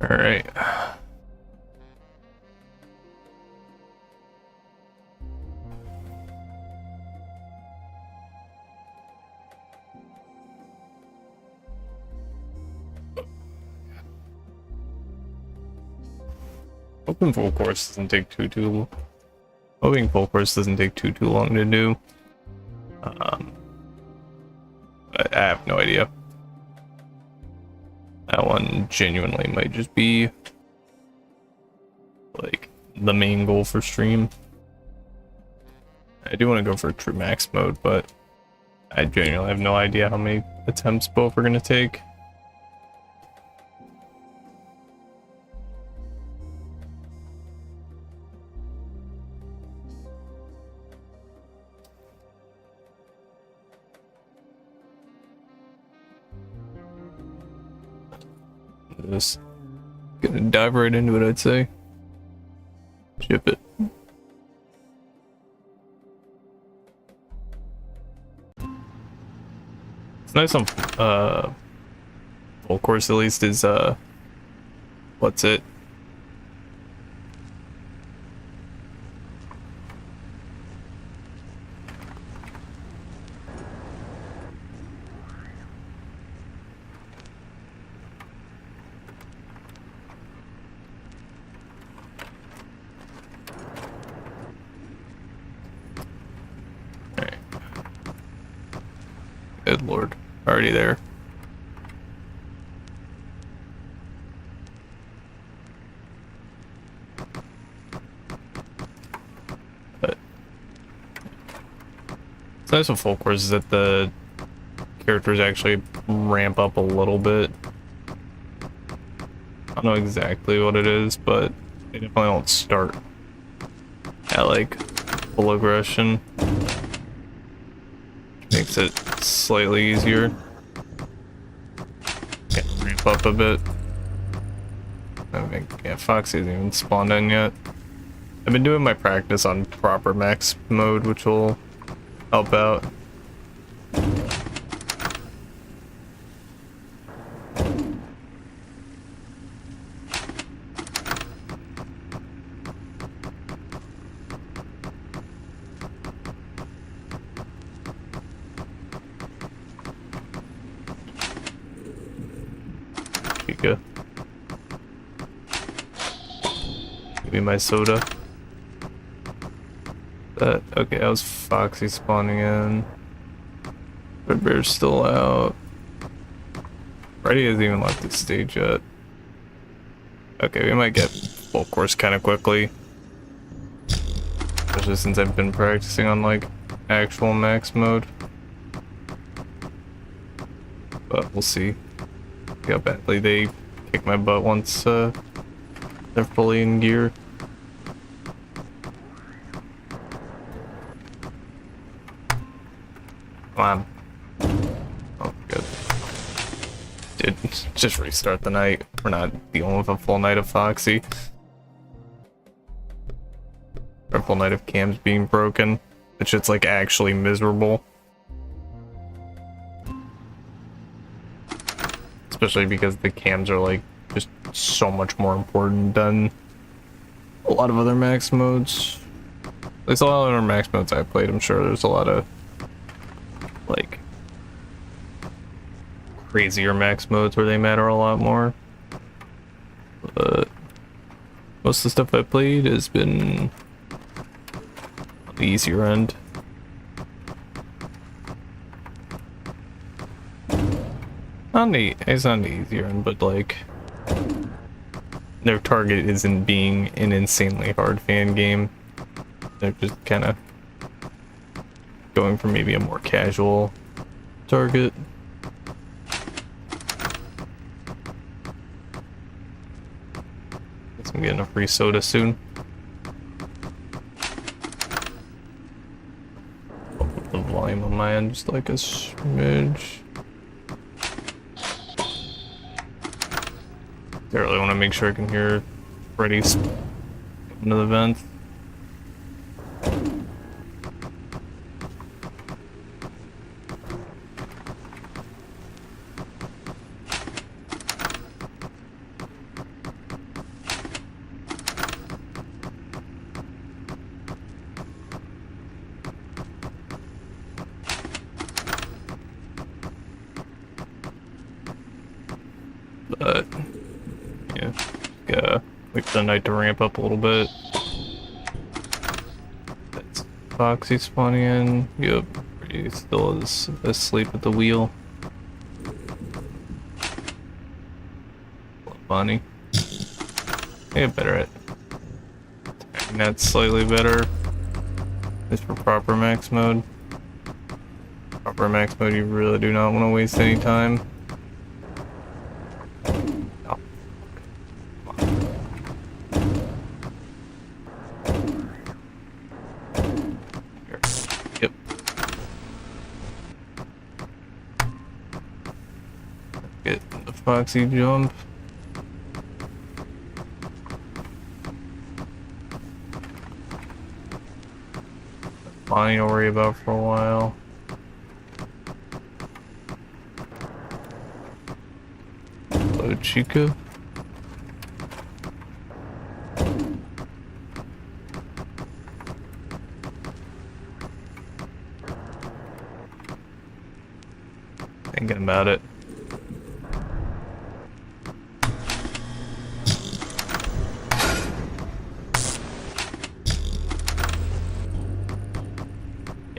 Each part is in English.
All right. Hoping full course doesn't take too. Hoping full course doesn't take too long to do. Um, I have no idea. That one genuinely might just be like the main goal for stream. I do want to go for true max mode, but I genuinely have no idea how many attempts both are going to take. Just gonna dive right into it, I'd say. Ship it. It's nice on full course at least is what's it? Good lord, already there. But it's nice with full course is that the characters actually ramp up a little bit. I don't know exactly what it is, but they definitely don't start at like full aggression. Makes it slightly easier. Can ramp up a bit. I think, yeah, Foxy hasn't even spawned in yet. I've been doing my practice on proper max mode, which will help out. Chica. Give me my soda. Okay, that was Foxy spawning in. Red Bear's still out. Freddy hasn't even left the stage yet. Okay, we might get full course kind of quickly. Especially since I've been practicing on like actual max mode. But we'll see. See how badly they kick my butt once they're fully in gear. Come on. Oh, good. Dude, just restart the night. We're not dealing with a full night of Foxy. Or a full night of cams being broken. That shit's like actually miserable. Especially because the cams are like just so much more important than a lot of other max modes. At least a lot of other max modes I played, I'm sure there's a lot of like crazier max modes where they matter a lot more. But most of the stuff I played has been on the easier end. It's on the easier end, but like their target isn't being an insanely hard fan game. They're just kind of going for maybe a more casual target. Guess I'm getting a free soda soon. I'll put the volume on my end just like a smidge. I really want to make sure I can hear Freddy's into the vent. but yeah, wait for the night to ramp up a little bit. That's Foxy spawning in. Yep, he still is asleep at the wheel. Bonnie. Yeah, better at timing that slightly better. Just for proper max mode. Proper max mode, you really do not want to waste any time. Oh. Here. Yep. Get the Foxy jump. Bonnie I'll worry about for a while. Hello, Chica. Thinking about it.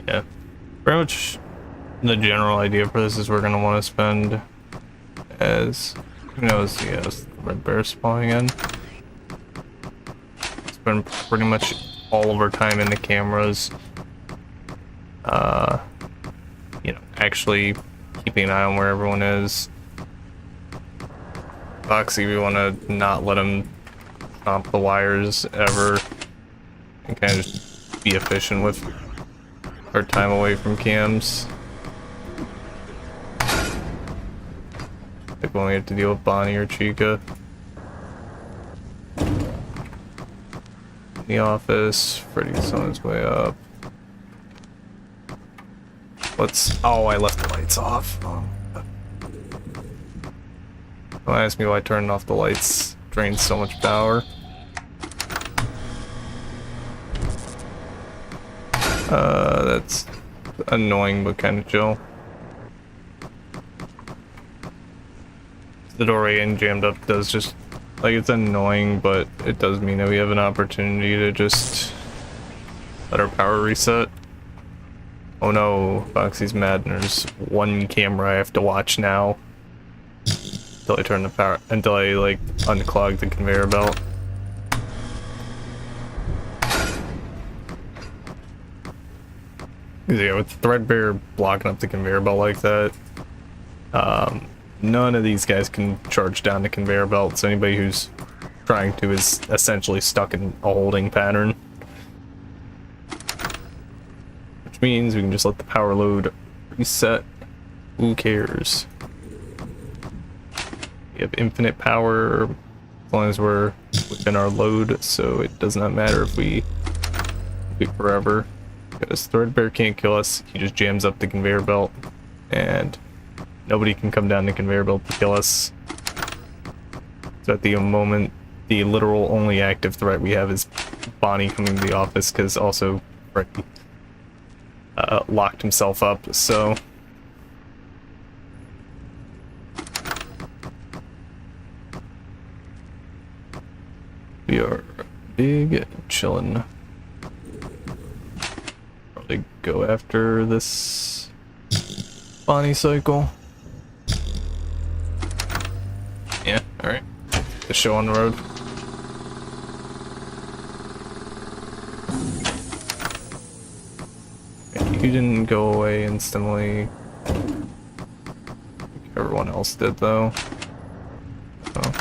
Yeah, pretty much the general idea for this is we're gonna want to spend as, who knows, yes, red bear spawning in. Spend pretty much all of our time in the cameras. You know, actually keeping an eye on where everyone is. Foxy, we want to not let him stomp the wires ever, and kind of just be efficient with our time away from cams. Like when we have to deal with Bonnie or Chica. In the office, Freddy's on his way up. Oh, I left the lights off. Oh. Don't ask me why turning off the lights drains so much power. That's annoying but kind of chill. The doorway getting jammed up does just, like, it's annoying, but it does mean that we have an opportunity to just let our power reset. Oh no, Foxy's mad and there's one camera I have to watch now. Until I turn the power, until I, like, unclog the conveyor belt. Yeah, with Threadbare blocking up the conveyor belt like that, none of these guys can charge down the conveyor belt, so anybody who's trying to is essentially stuck in a holding pattern. Which means we can just let the power load reset. Who cares? We have infinite power as long as we're within our load, so it does not matter if we wait forever. Because Threadbare can't kill us, he just jams up the conveyor belt, and nobody can come down the conveyor belt to kill us. So at the moment, the literal only active threat we have is Bonnie coming to the office, because also Freddy locked himself up, so... We are big chillin'. Probably go after this Bonnie cycle. Yeah, alright. The show on the road. You didn't go away instantly. Everyone else did though. Oh.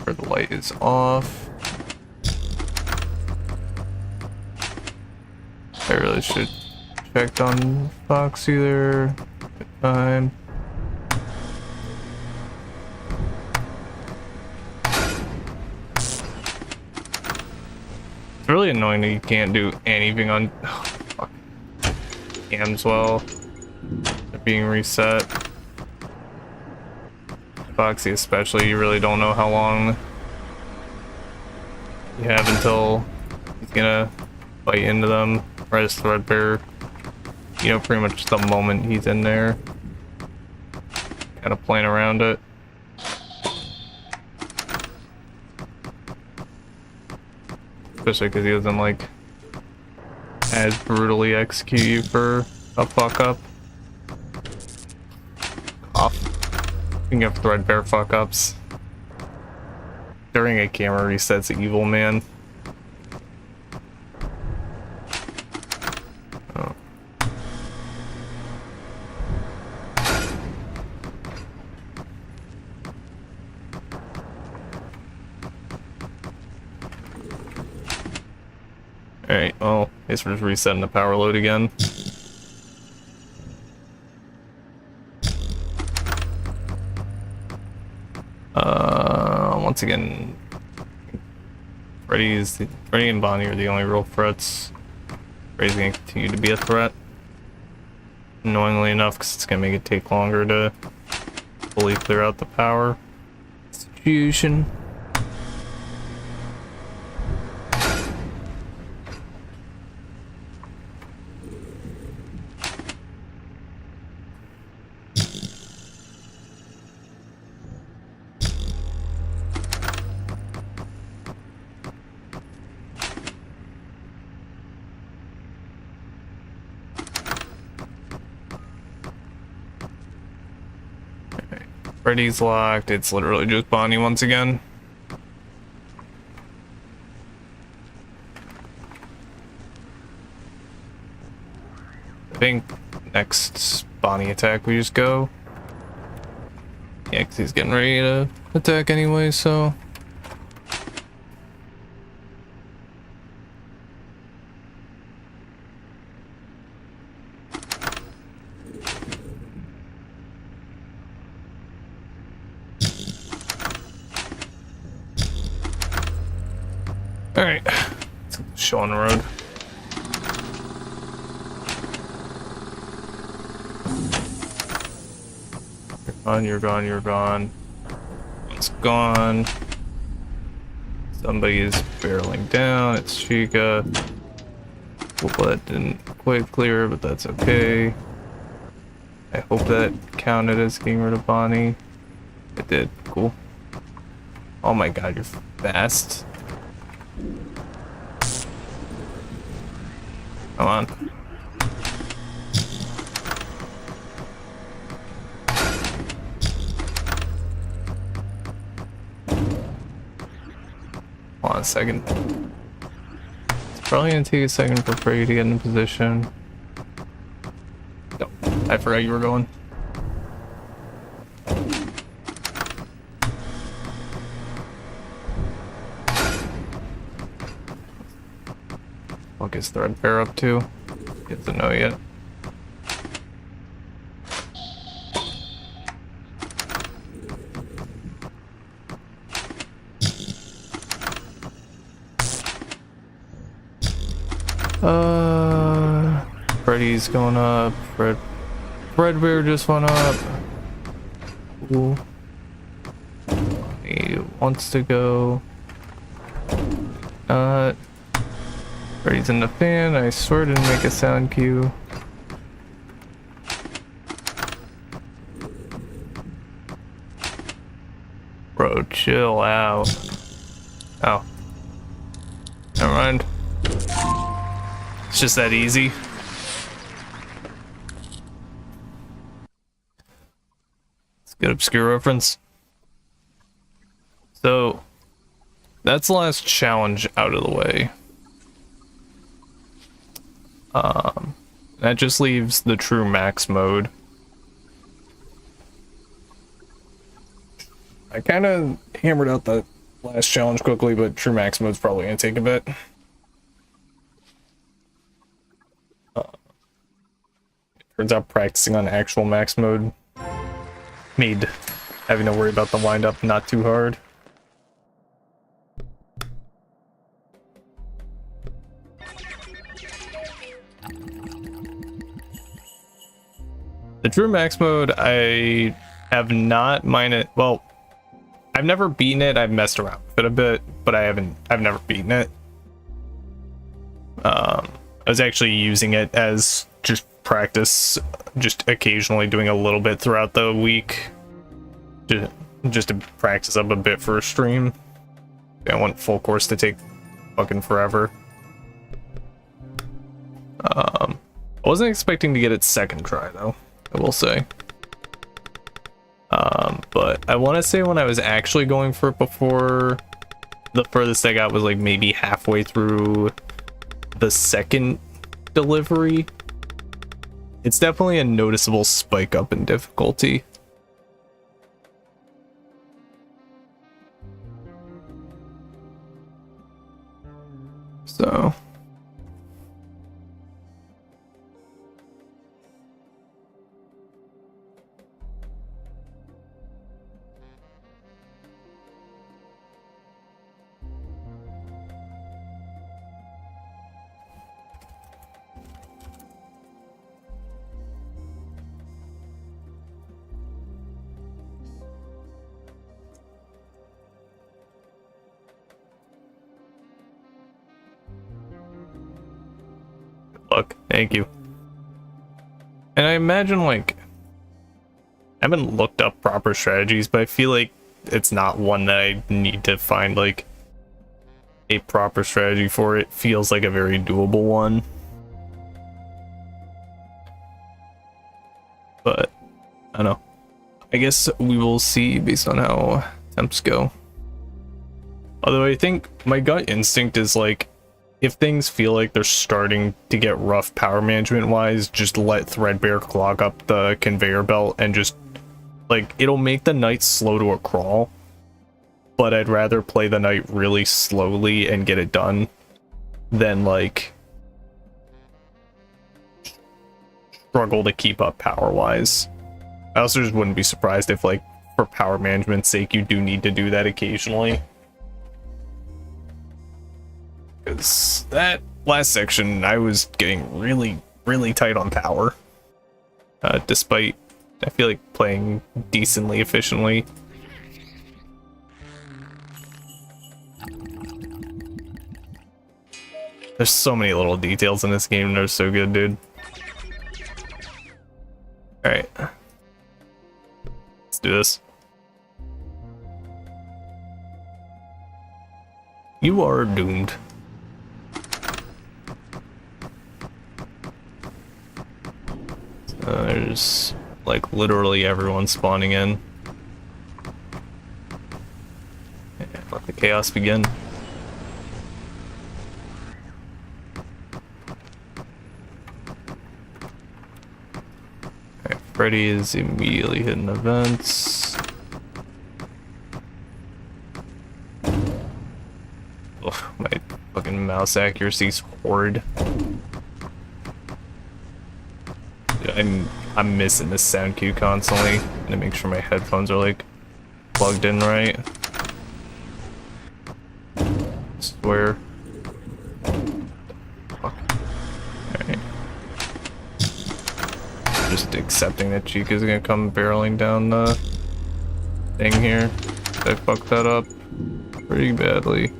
The light is off. I really should checked on Foxy there. Good time. It's really annoying that you can't do anything on cams while they're being reset. Foxy especially, you really don't know how long You have until he's gonna bite into them, right as Threadbare. You know, pretty much the moment he's in there. Kind of playing around it. Especially because he doesn't like as brutally execute you for a fuck up. Off. You can have Threadbare fuck ups. During a camera resets, evil man. Oh. Alright, well, I guess we're just resetting the power load again. Once again, Freddy and Bonnie are the only real threats. Freddy's gonna continue to be a threat. Annoyingly enough, because it's gonna make it take longer to fully clear out the power situation. Freddy's locked. It's literally just Bonnie once again. I think next Bonnie attack we just go. Yeah, because he's getting ready to attack anyway, so. Alright, let's get the show on the road. You're gone, you're gone, you're gone. It's gone. Somebody is barreling down. It's Chica. Well, that didn't quite clear, but that's okay. I hope that counted as getting rid of Bonnie. It did. Cool. Oh my god, you're fast. Come on. Hold on a second. It's probably gonna take a second for Freddy to get in position. No, I forgot you were going. What is Threadbare up to? Get to know yet. Freddy's going up. Fredbear just went up. Cool. He wants to go. Freddy's in the fan. I swear didn't make a sound cue. Bro, chill out. Oh. Never mind. It's just that easy. It's a good obscure reference. So, that's the last challenge out of the way. That just leaves the true max mode. I kind of hammered out the last challenge quickly, but true max mode's probably gonna take a bit. Turns out practicing on actual max mode made having to worry about the wind up not too hard. The true max mode, I have not mined it. Well, I've never beaten it. I've messed around with it a bit, but I've never beaten it. I was actually using it as just practice, just occasionally doing a little bit throughout the week, just to practice up a bit for a stream. I want full course to take fucking forever. I wasn't expecting to get it second try though, I will say. But I want to say when I was actually going for it before, the furthest I got was like maybe halfway through the second delivery. It's definitely a noticeable spike up in difficulty. So luck. Thank you. And I imagine, like, I haven't looked up proper strategies, but I feel like it's not one that I need to find, like, a proper strategy for. It feels like a very doable one. But, I don't know. I guess we will see based on how attempts go. Although I think my gut instinct is, like, if things feel like they're starting to get rough power management wise, just let Threadbare clog up the conveyor belt and just, like, it'll make the knight slow to a crawl, but I'd rather play the knight really slowly and get it done than, like, struggle to keep up power wise. I also just wouldn't be surprised if, like, for power management's sake, you do need to do that occasionally. Because that last section, I was getting really, really tight on power. Despite, I feel like, playing decently efficiently. There's so many little details in this game, they're so good, dude. Alright. Let's do this. You are doomed. There's, like, literally everyone spawning in. And let the chaos begin. Alright, Freddy is immediately hitting events. Oh, my fucking mouse accuracy's horrid. I'm missing this sound cue constantly to make sure my headphones are, like, plugged in right. Swear. Fuck. Alright. Just accepting that Chica's gonna come barreling down the thing here. I fucked that up pretty badly.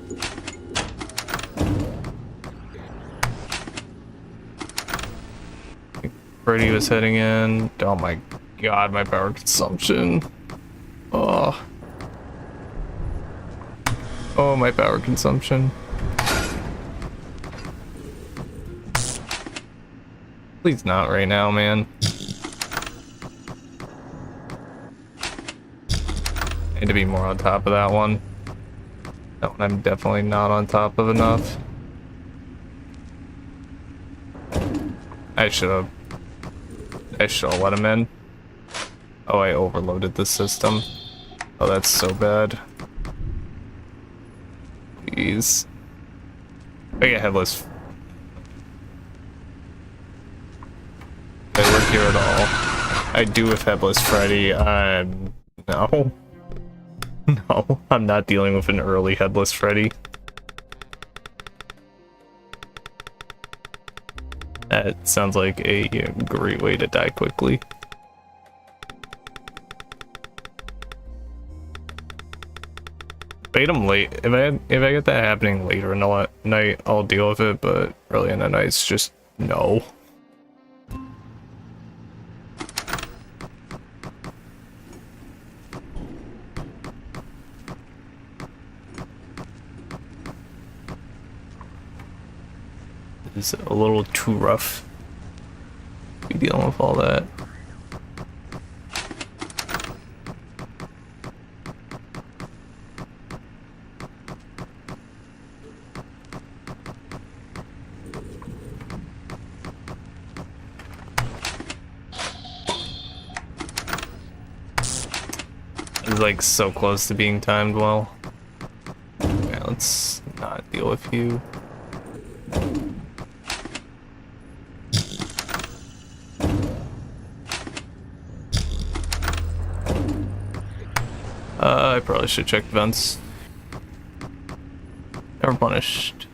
Freddy was heading in. Oh my god, my power consumption. Oh. Oh, my power consumption. Please not right now, man. I need to be more on top of that one. That one I'm definitely not on top of enough. I should have let him in. Oh, I overloaded the system. Oh, that's so bad. Please. I get headless. I work here at all. I do with headless Freddy. No. No, I'm not dealing with an early headless Freddy. That sounds like a great way to die quickly. bait them late. If I get that happening later in the night, I'll deal with it. But early in the night, it's just no. It's a little too rough to be dealing with all that. It's like so close to being timed well. Yeah, let's not deal with you. I probably should check vents. Never punished.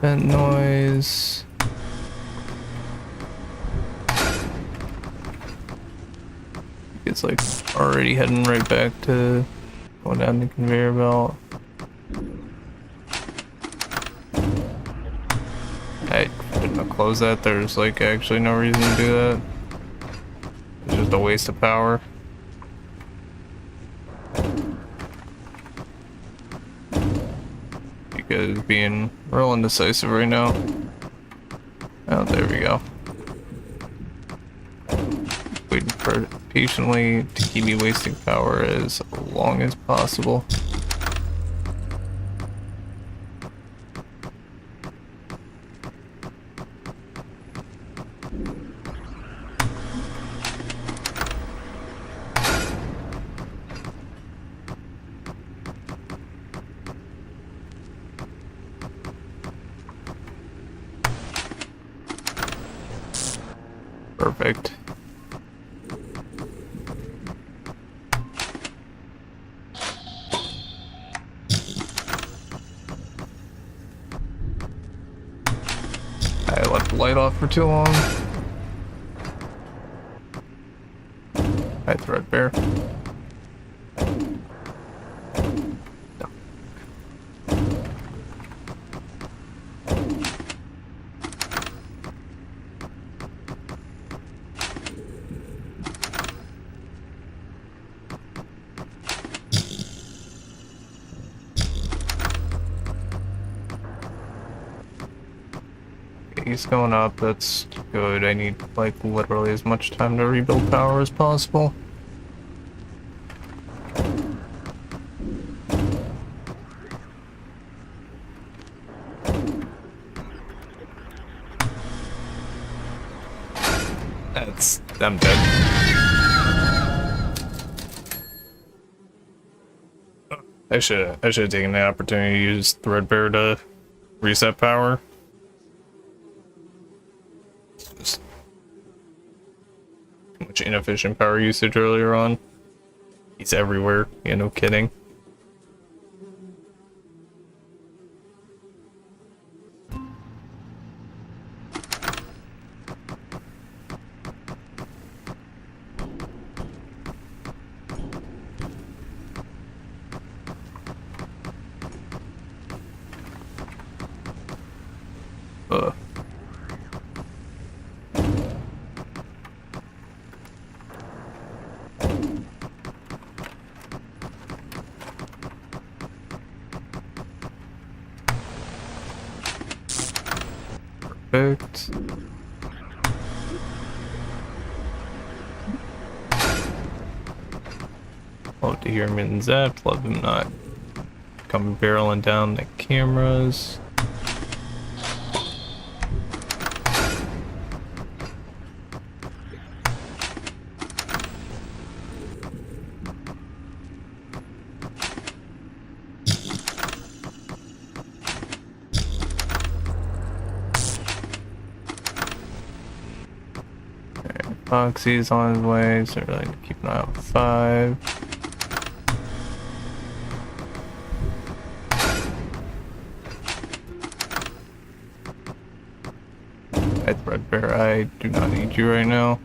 Vent noise. It's like already heading right back to going down the conveyor belt. I couldn't close that. There's like actually no reason to do that. It's just a waste of power. Because being real indecisive right now. Oh, there we go. Waiting for patiently to keep me wasting power as long as possible. Perfect. I left the light off for too long. Hi, Threadbare. No. He's going up, that's good. I need like literally as much time to rebuild power as possible. I'm dead. I should have taken the opportunity to use Threadbare to reset power. Just too much inefficient power usage earlier on. He's everywhere, yeah, no kidding. Perfect. Love to hear him getting zapped, love him not coming barreling down the cameras. Foxy's on his way, so really need to keep an eye on 5. I Threadbare I do not need you right now.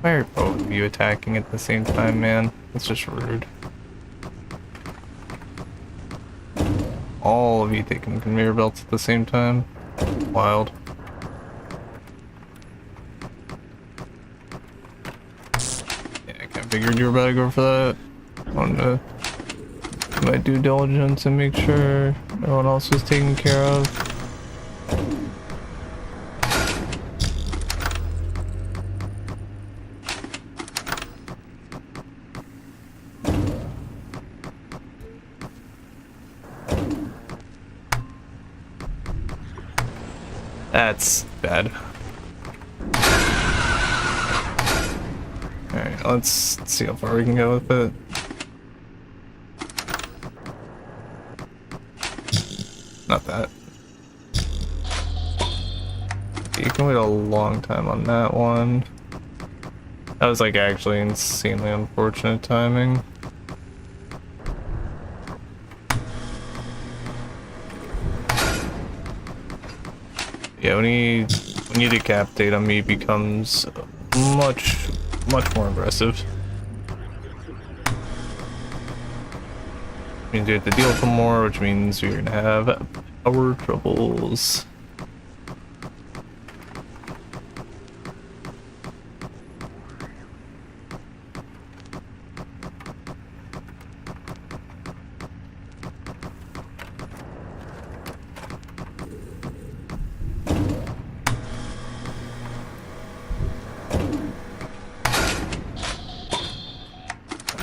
Why are both of you attacking at the same time, man? That's just rude. All of you taking conveyor belts at the same time. Wild. Yeah, I kind of figured you were about to go for that. Wanted to do my due diligence and make sure everyone else was taken care of. That's bad. Alright, let's see how far we can go with it. Not that. You can wait a long time on that one. That was like actually insanely unfortunate timing. Yeah, when you decapitate him, he becomes much more aggressive. Means you have to deal with him more, which means you're gonna have power troubles.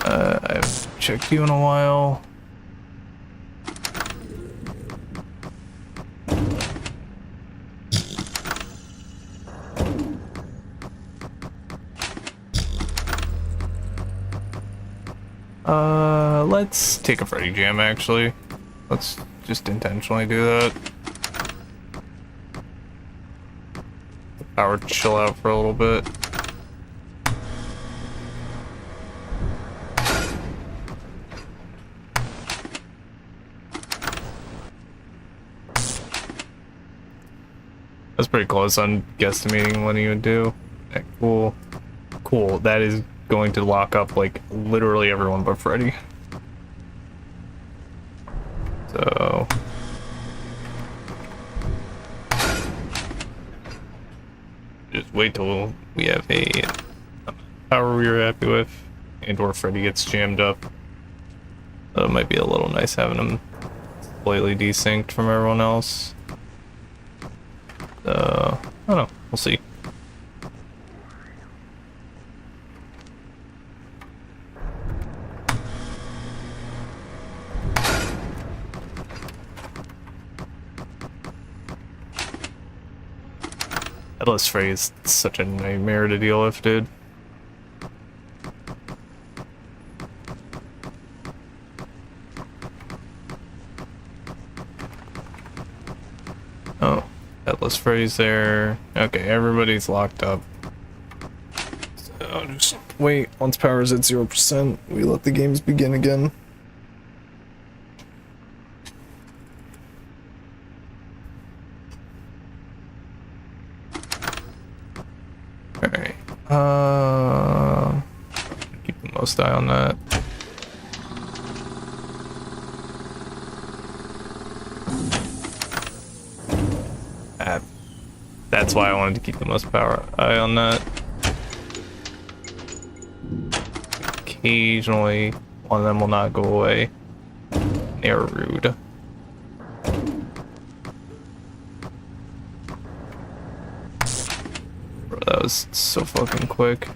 I haven't checked you in a while. Let's take a Freddy jam actually. Let's just intentionally do that. Power chill out for a little bit. That's pretty close on guesstimating what he would do. Okay, cool. Cool. That is going to lock up like literally everyone but Freddy. So just wait till we have a power we were happy with and or Freddy gets jammed up. So it might be a little nice having him slightly desynced from everyone else. I don't know, we'll see. Headless Freddy is such a nightmare to deal with, dude. Oh, Headless Freddy's there. Okay, everybody's locked up. So just wait, once power's at 0%, we let the games begin again. Alright, keep the most eye on that. That's why I wanted to keep the most power eye on that. Occasionally, one of them will not go away. They're rude. Bro, that was so fucking quick.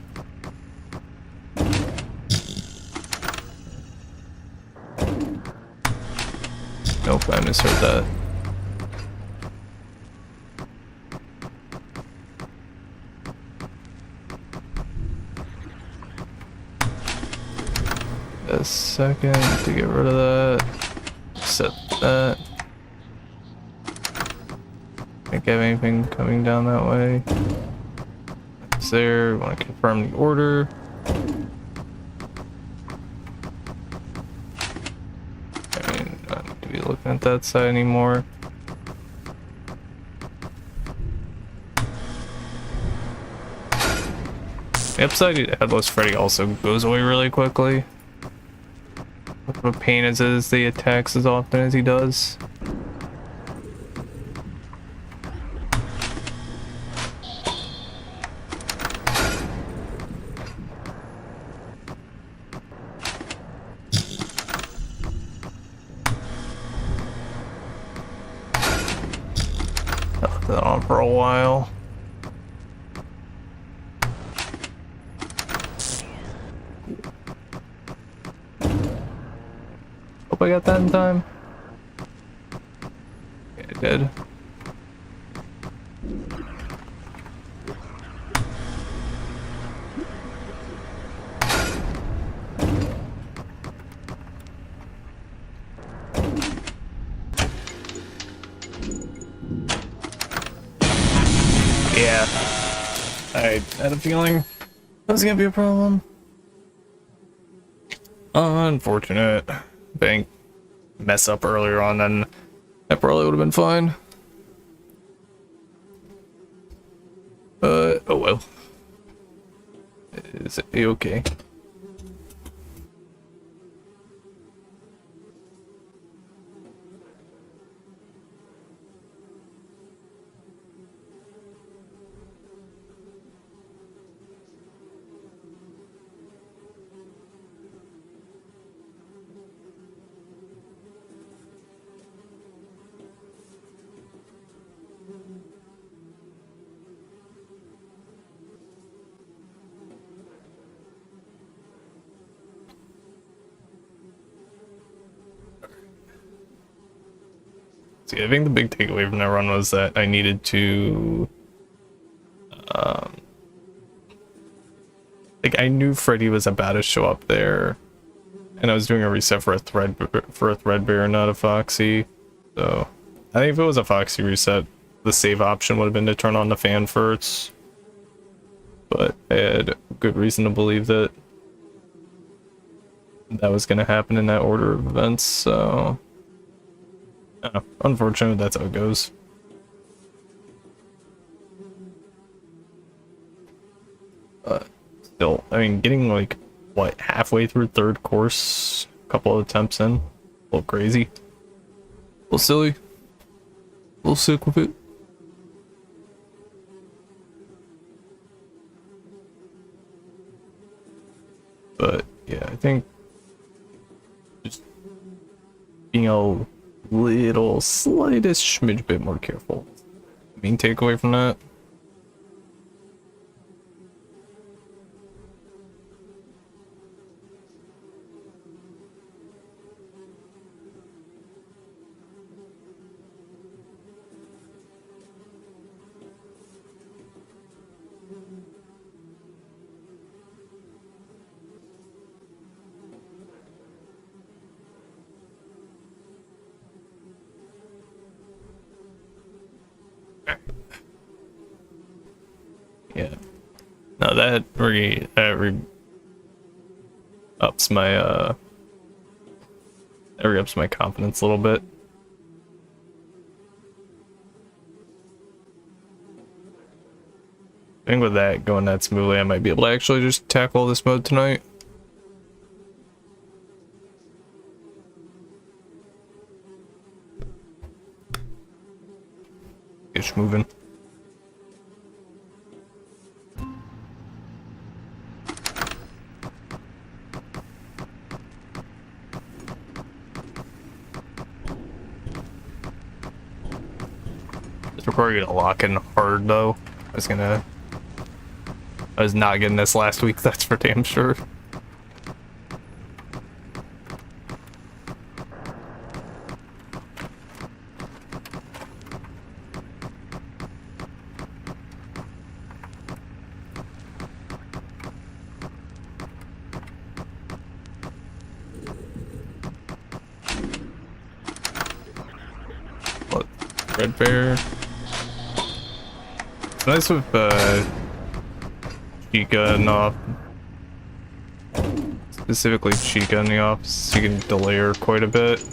Nope, I misheard that. A second to get rid of that. Set that. Make think I have anything coming down that way. It's there. Want to confirm the order. I mean, I don't need to be looking at that side anymore. The upside headless Freddy also goes away really quickly. What a pain it is he attacks as often as he does. I left that on for a while. Hope I got that in time. Yeah, I did. Yeah, I had a feeling that was gonna be a problem. Unfortunate. Bank mess up earlier on, then that probably would have been fine. Oh well. Is it okay? See, I think the big takeaway from that run was that I needed to, like, I knew Freddy was about to show up there, and I was doing a reset for a Threadbare, not a Foxy. So, I think if it was a Foxy reset, the save option would have been to turn on the fan first. But I had good reason to believe that that was going to happen in that order of events, so... unfortunately, that's how it goes. But still, I mean, getting like, what, halfway through third course, a couple of attempts in, a little crazy. A little silly. A little sick with it. But, yeah, I think just being a little slightest smidge bit more careful. Main takeaway from that. Yeah. No, that ups my that re-ups my confidence a little bit. I think with that going that smoothly, I might be able to actually just tackle this mode tonight. It's moving. Before you get a lock in hard though, I was not getting this last week, that's for damn sure. What? Red bear. Nice with Chica in the off, specifically Chica in the office. You can delay her quite a bit.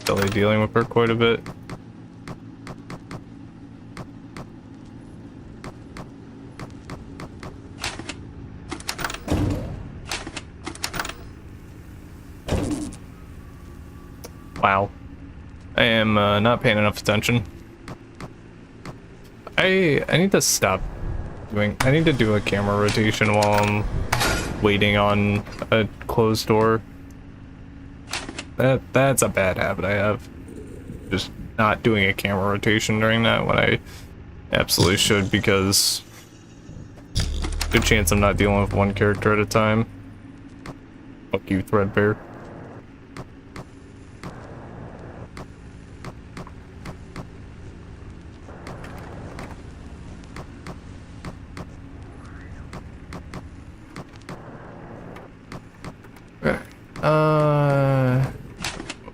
Delay dealing with her quite a bit. Wow. I am not paying enough attention. I need to stop doing... I need to do a camera rotation while I'm waiting on a closed door. That's a bad habit I have. Just not doing a camera rotation during that when I absolutely should, because good chance I'm not dealing with one character at a time. Fuck you, Threadbare.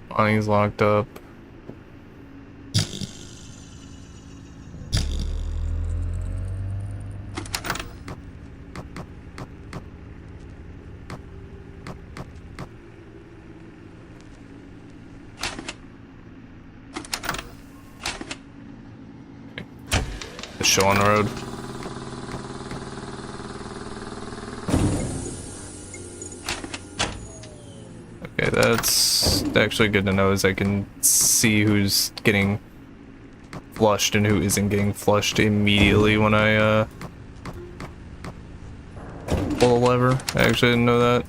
Bonnie's locked up. The show on the road. Okay, that's actually good to know, as I can see who's getting flushed and who isn't getting flushed immediately when I pull a lever. I actually didn't know that.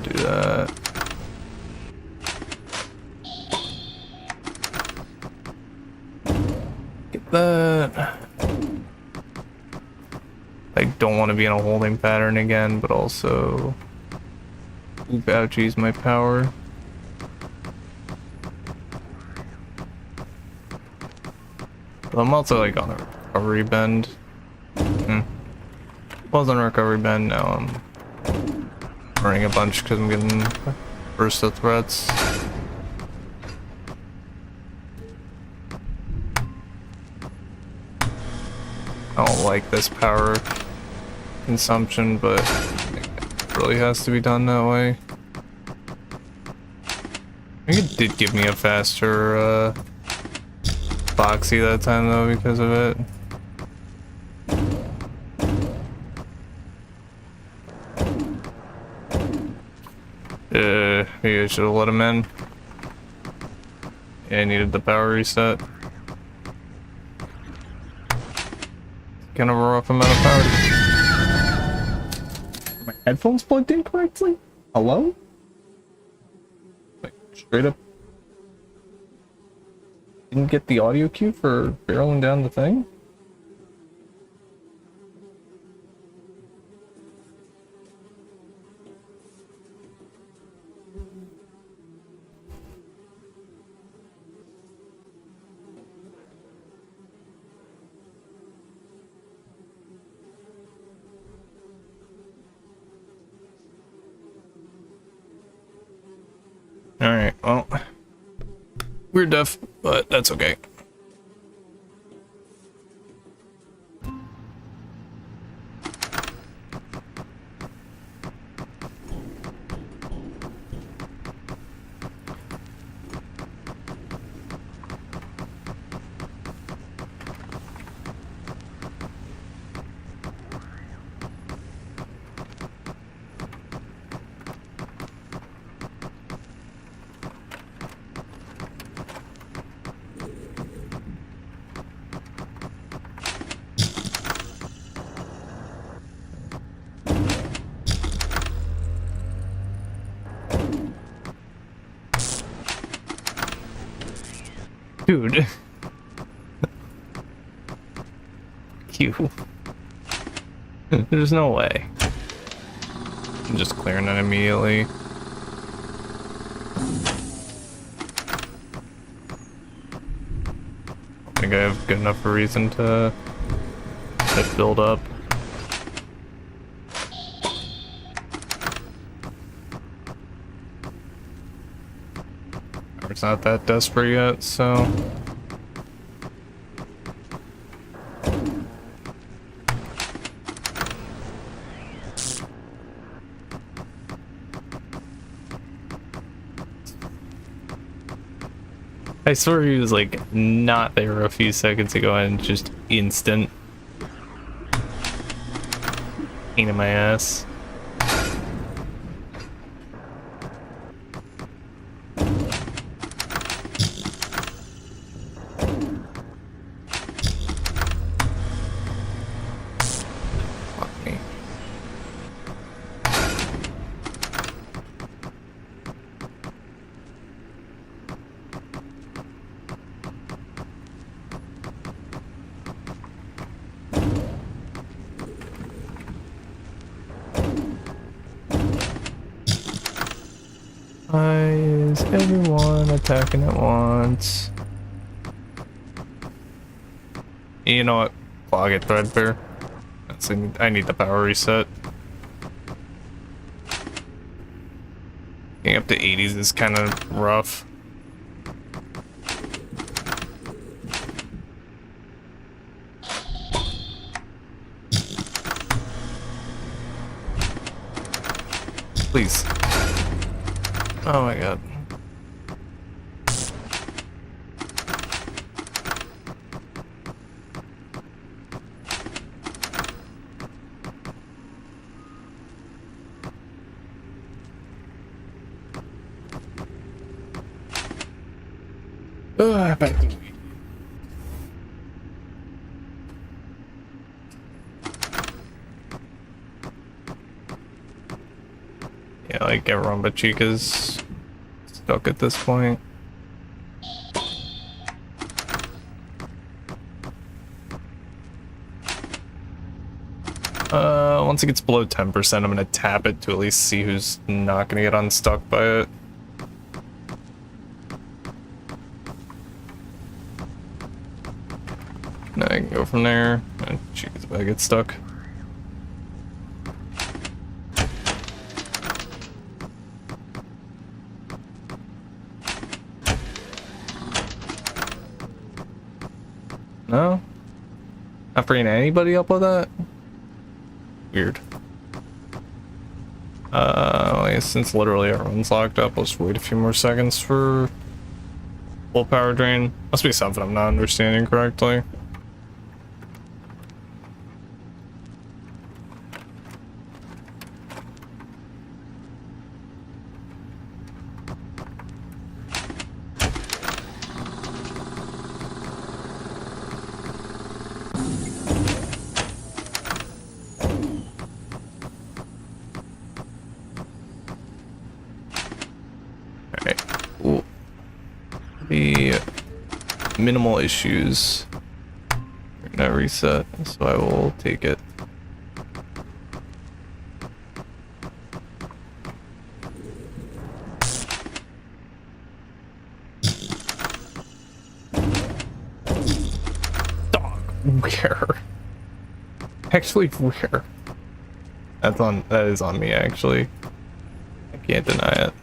Do that. Get that. I don't want to be in a holding pattern again, but also ouchie's my power. But I'm also like on a recovery bend. Was on a recovery bend, now I'm running a bunch because I'm getting burst of threats. I don't like this power consumption, but it really has to be done that way. I think it did give me a faster Foxy that time though because of it. Maybe I should have let him in. Yeah, I needed the power reset. Kind of a rough amount of power. My headphones plugged in correctly? Hello? Like, straight up. Didn't get the audio cue for barreling down the thing? Alright, well, we're deaf, but that's okay. Dude. You. There's no way. I'm just clearing it immediately. think I have good enough of a reason to build up. It's not that desperate yet, so... I swear he was like not there a few seconds ago and just instant. Pain in my ass. Fuck me. Why is everyone attacking at once? You know what? Clog it, Threadbare. I need the power reset. Getting up to 80s is kind of rough. Please. Oh my god. Back to me. Yeah, like everyone but Chica's stuck at this point. Once it gets below 10%, I'm gonna tap it to at least see who's not gonna get unstuck by it. Now I can go from there, and Chica's about to get stuck. No? Not bringing anybody up with that? Weird. Since literally everyone's locked up, let's wait a few more seconds for full power drain. Must be something I'm not understanding correctly. Minimal issues. Gonna reset, so I will take it. Dog, where? Actually, where? That is on me, actually. I can't deny it.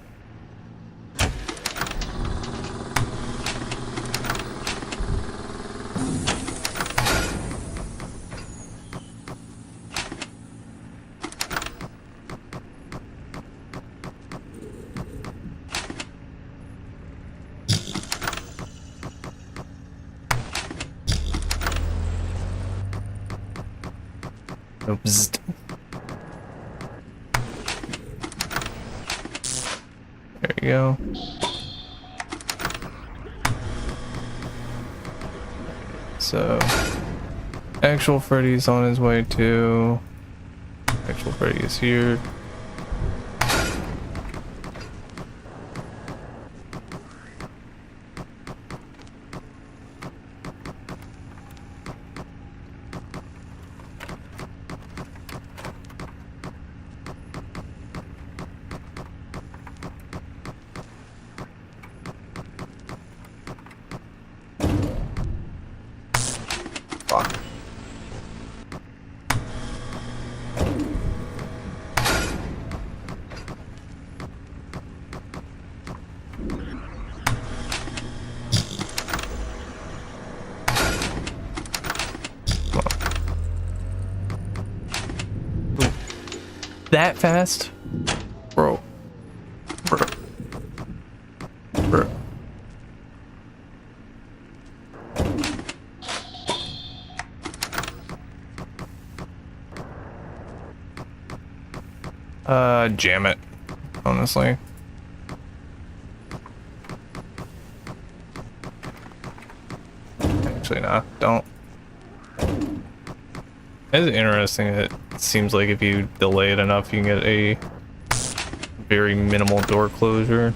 Oops. There you go. So, actual Freddy's on his way too. Actual Freddy is here. Fuck. That fast? Bro. Bro. Bro. Jam it, honestly. Actually, nah, don't. It's interesting. It seems like if you delay it enough, you can get a very minimal door closure.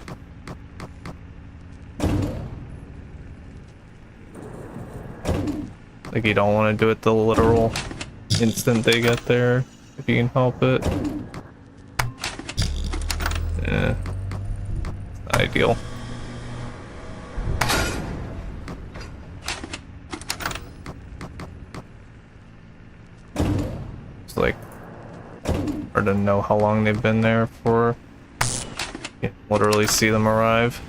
Like, you don't want to do it the literal instant they get there, if you can help it. Yeah, it's not ideal. It's like hard to know how long they've been there for. You can literally see them arrive.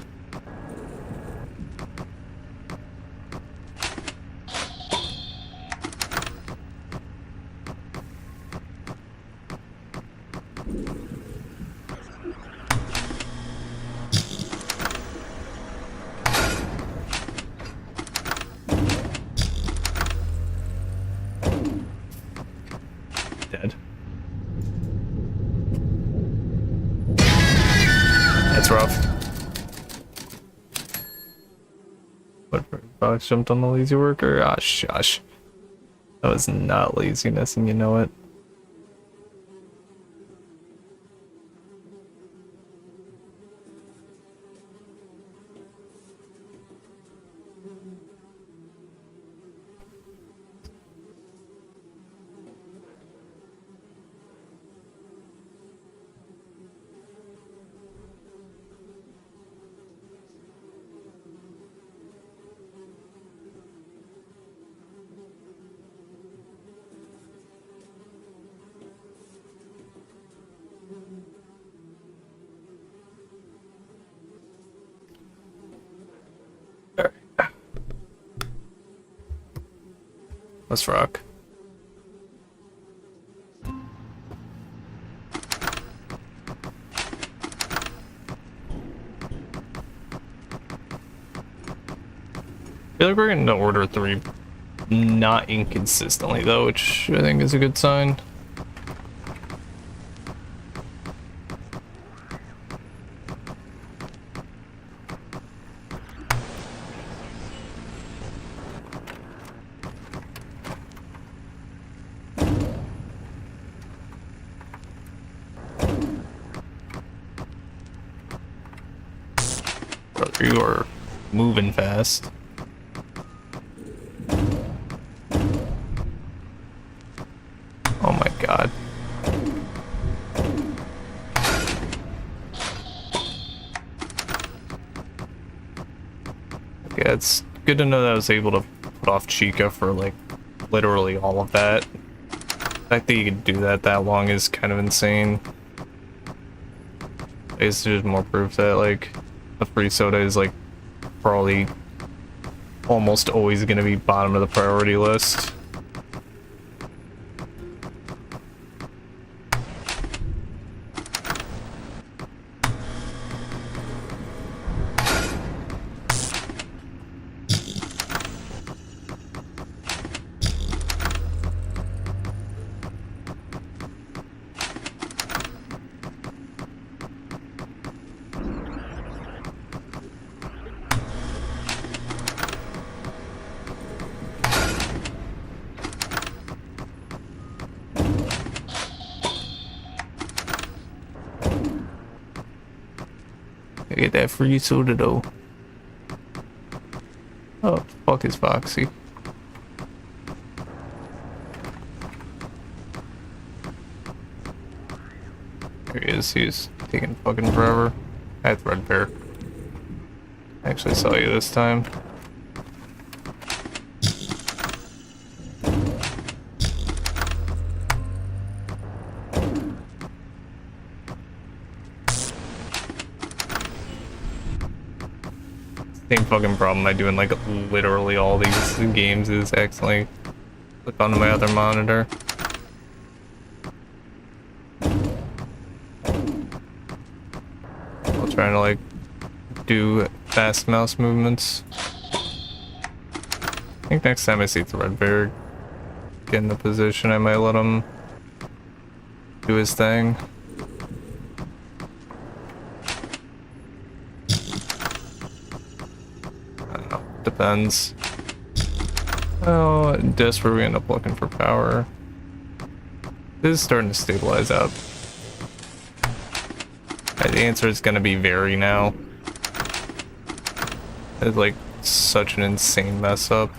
Dead. That's rough. What, Fox jumped on the lazy worker? Ah, shush. That was not laziness, and you know it. Alright. Let's rock. I feel like we're getting to order 3 not inconsistently though, which I think is a good sign. Brother, you are moving fast. Oh my god. Okay, it's good to know that I was able to put off Chica for like literally all of that. The fact that you could do that long is kind of insane. It's just more proof that like the free soda is like probably almost always gonna be bottom of the priority list. I get that free soda though. Oh, fuck is Foxy? There he is. He's taking fucking forever. That's Red Bear. I actually saw you this time. Same fucking problem I do in like literally all these games is accidentally click onto my other monitor. While trying to like do fast mouse movements. I think next time I see Threadbare get in the position, I might let him do his thing. I don't know, depends. Oh, just where we end up looking for power. This is starting to stabilize out. The answer is gonna be very now. It's like such an insane mess up.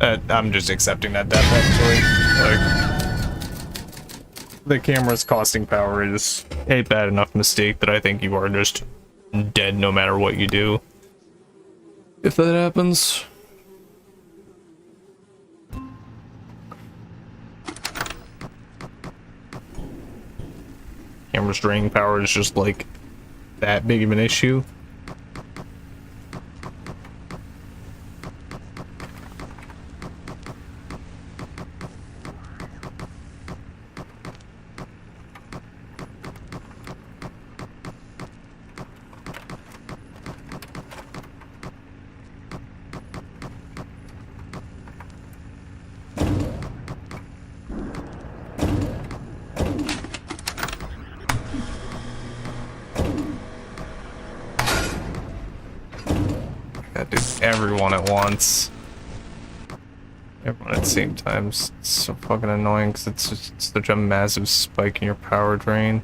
I'm just accepting that death actually. Like, the camera's costing power is a bad enough mistake that I think you are just dead no matter what you do. If that happens. Camera's draining power is just like that big of an issue. Gotta do everyone at once. Everyone at the same time. It's so fucking annoying because it's just such a massive spike in your power drain.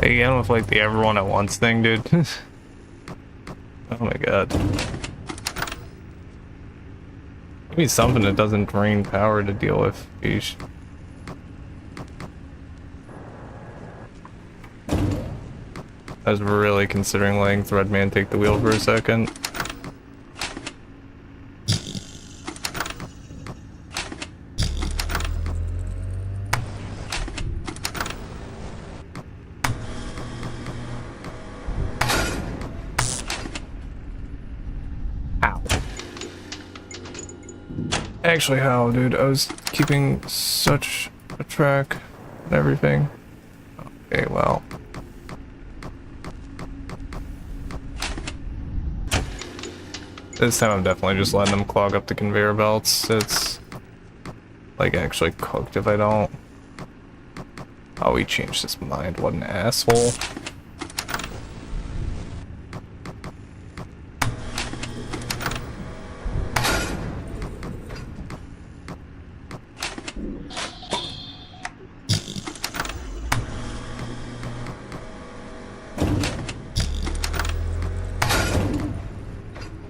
Again with like the everyone at once thing, dude. Oh my god. Maybe something that doesn't drain power to deal with. Yeesh. I was really considering letting Threadman take the wheel for a second. Actually, how, dude? I was keeping such a track and everything. Okay, well. This time I'm definitely just letting them clog up the conveyor belts. It's like actually cooked if I don't. Oh, he changed his mind. What an asshole.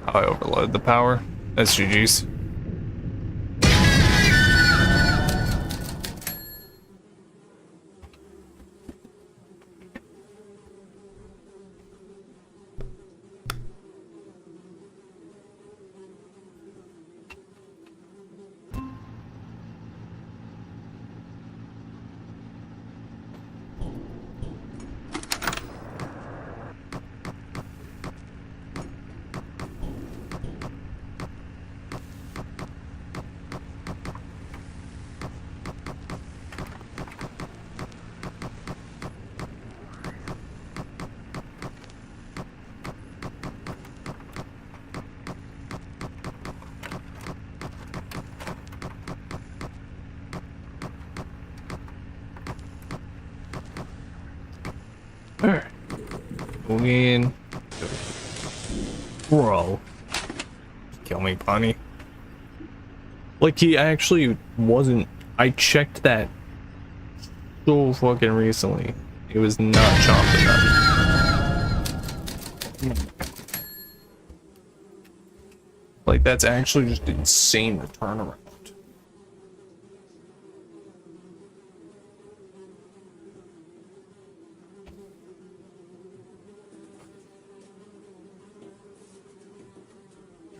I overloaded the power. That's GG's. Win. Bro. Kill me, Bonnie. Like, he actually wasn't. I checked that so fucking recently. It was not chomping that. Like, that's actually just insane to turn around.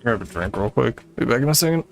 Grab a drink real quick. Be back in a second.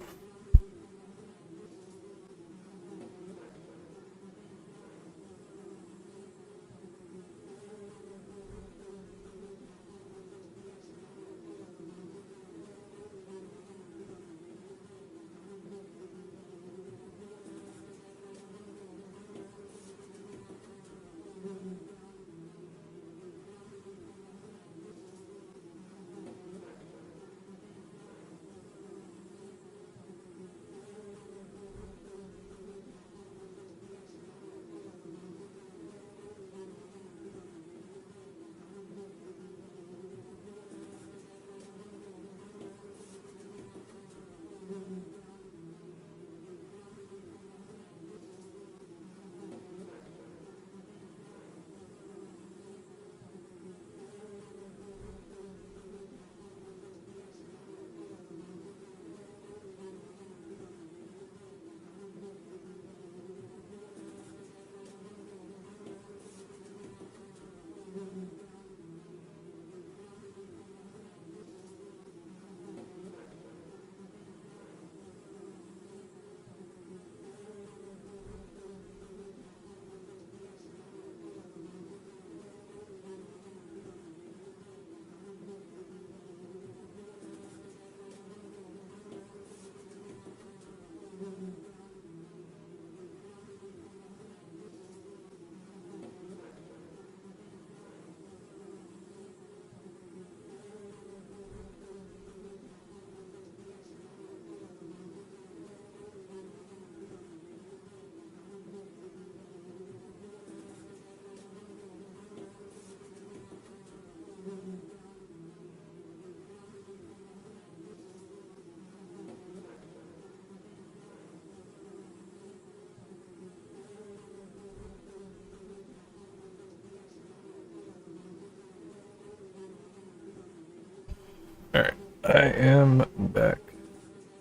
Alright, I am back.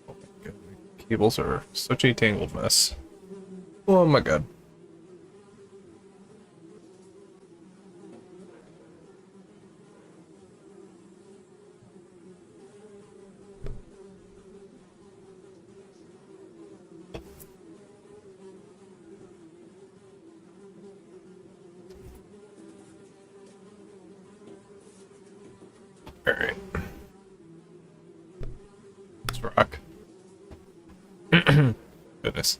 Oh my god, my cables are such a tangled mess. Oh my god. Alright. Let's rock. Goodness.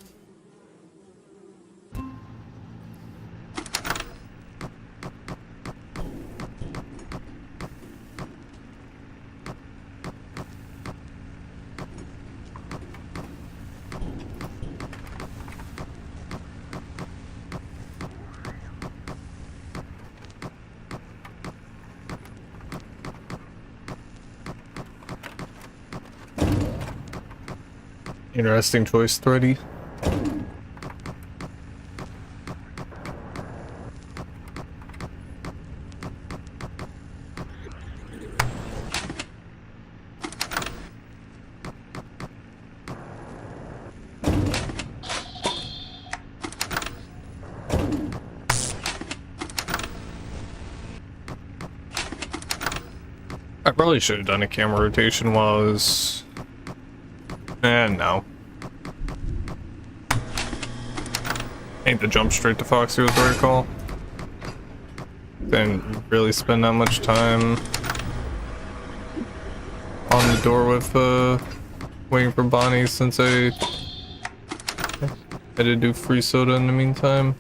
Interesting choice, Freddy. I probably should have done a camera rotation while I was... no. Ain't the jump straight to Foxy was the right call. Didn't really spend that much time on the door with waiting for Bonnie since I had to do free soda in the meantime.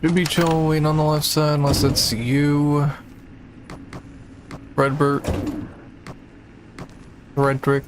Should be chill waiting on the left side unless it's you, Redbert. Frederick.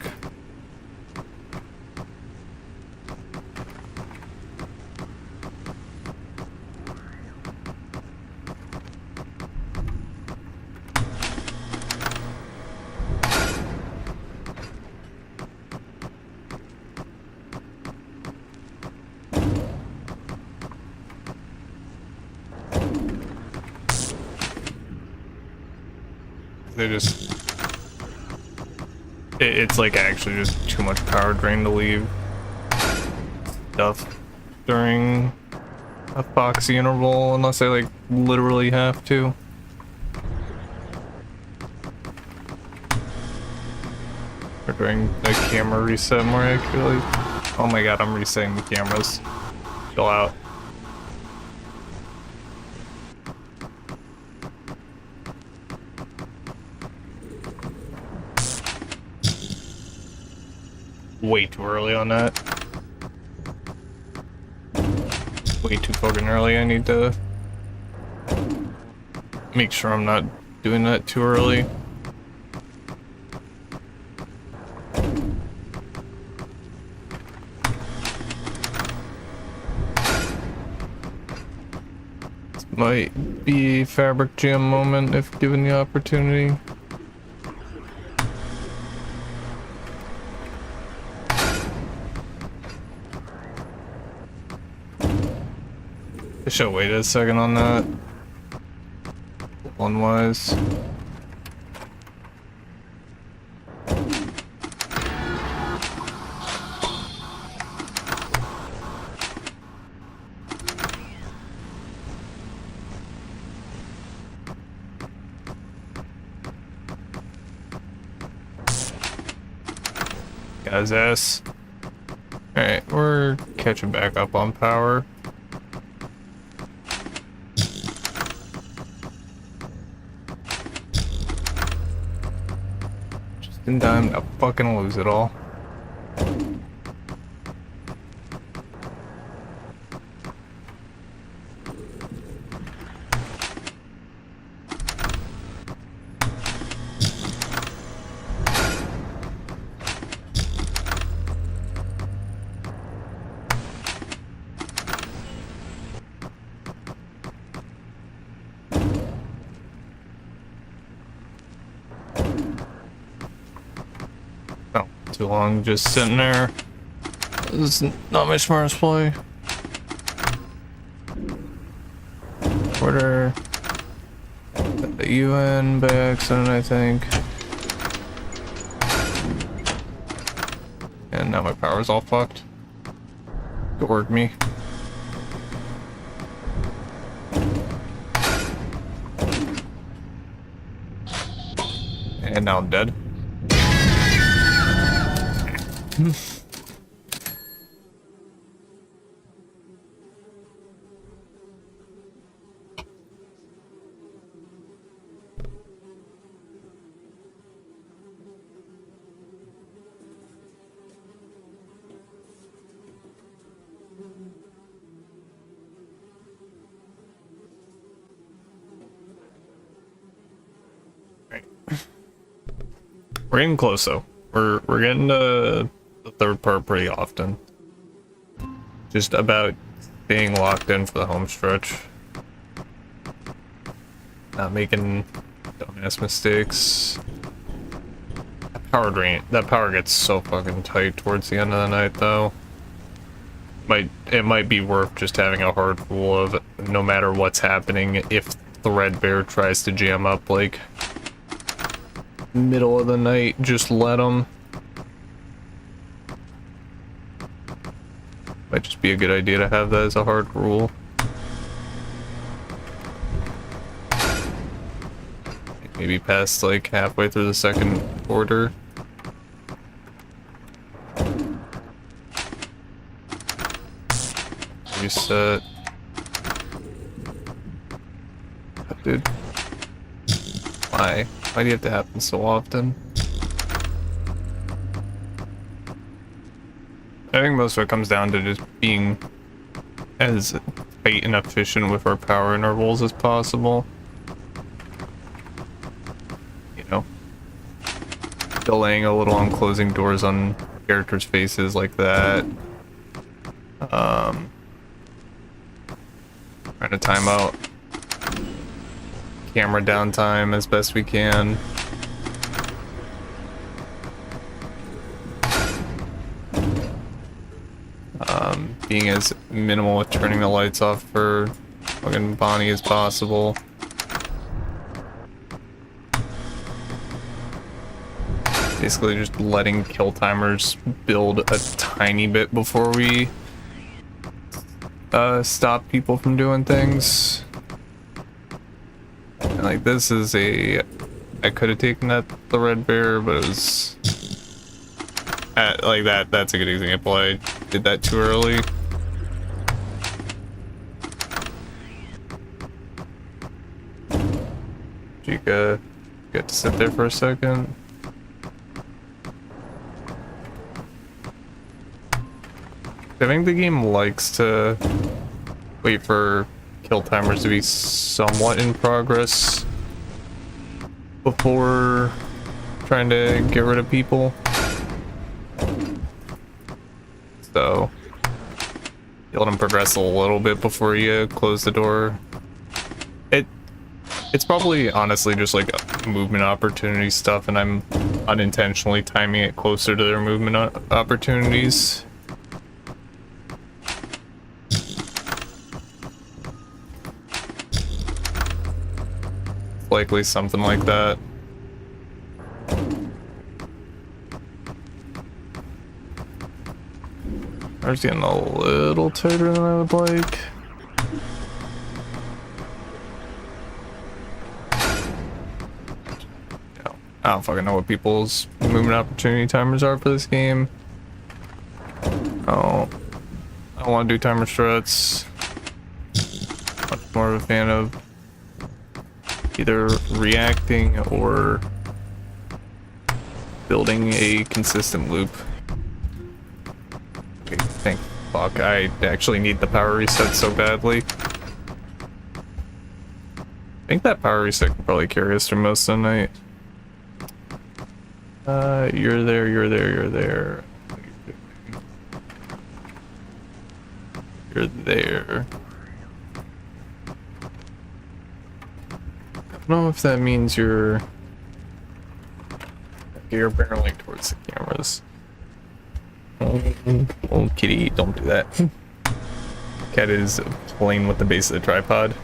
They just... It's like actually just too much power drain to leave stuff during a foxy interval unless I like literally have to. Or during the camera reset more accurately. Oh my god, I'm resetting the cameras. Chill out. Way too early on that. Way too fucking early. I need to make sure I'm not doing that too early. This might be a fabric jam moment if given the opportunity. I should wait a second on that. One wise. Got his ass. Alright, we're catching back up on power. In time to fucking lose it all. Too long just sitting there. This is not my smartest play. Order the UN by accident, I think. And now my power's all fucked. Gored me. And now I'm dead. Right. We're getting close though. We're getting to the third part pretty often. Just about being locked in for the home stretch. Not making dumbass mistakes. Power drain. That power gets so fucking tight towards the end of the night though. It might be worth just having a hard rule of no matter what's happening, if Threadbare tries to jam up like middle of the night, just let him. Might just be a good idea to have that as a hard rule. Maybe past like halfway through the second order. Reset. Dude. Why? Why do you have to happen so often? I think most of it comes down to just being as tight and efficient with our power intervals as possible. You know? delaying a little on closing doors on characters' faces like that. Trying to time out camera downtime as best we can. Being as minimal with turning the lights off for fucking Bonnie as possible. Basically just letting kill timers build a tiny bit before we stop people from doing things. And like this is I could have taken the red bear, but it was like that's a good example. I did that too early. Chica, get to sit there for a second. I think the game likes to wait for kill timers to be somewhat in progress before trying to get rid of people. So you let them progress a little bit before you close the door. It's probably honestly just like movement opportunity stuff, and I'm unintentionally timing it closer to their movement opportunities. Likely something like that. I was getting a little tighter than I would like. I don't fucking know what people's movement opportunity timers are for this game. Oh, I don't want to do timer struts. Much more of a fan of either reacting or building a consistent loop. Okay, thank fuck, I actually need the power reset so badly. I think that power reset can probably carry us through most of the night. You're there, you're there, you're there. You're there. I don't know if that means you're barreling towards the cameras. Oh, kitty, don't do that. Cat is playing with the base of the tripod.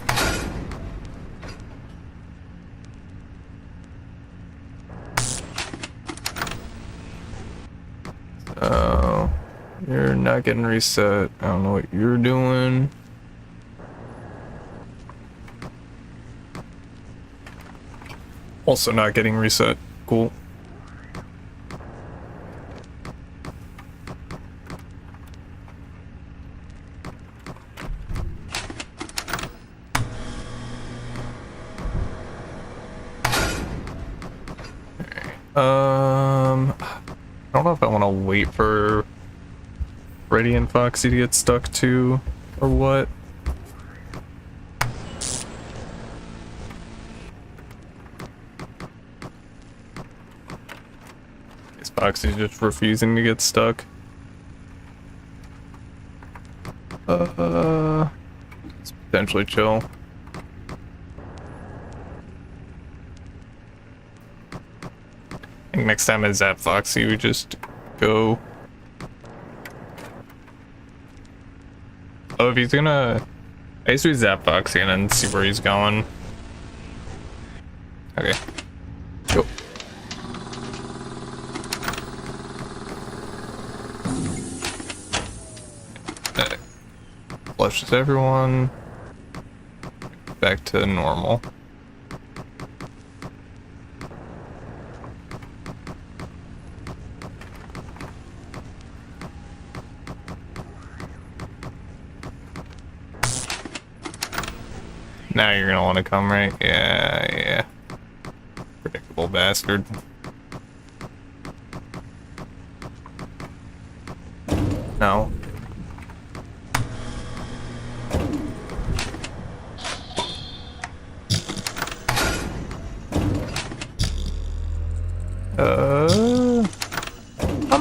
You're not getting reset. I don't know what you're doing. Also not getting reset. Cool. I don't know if I want to wait for Freddy and Foxy to get stuck too, or what. Is Foxy just refusing to get stuck? It's potentially chill. I think next time I zap Foxy, we just go. Oh, if he's gonna... I guess we zap Foxy and then see where he's going. Okay. Go. Flushes everyone. Back to normal. Now you're gonna want to come, right? Yeah. Predictable bastard. No.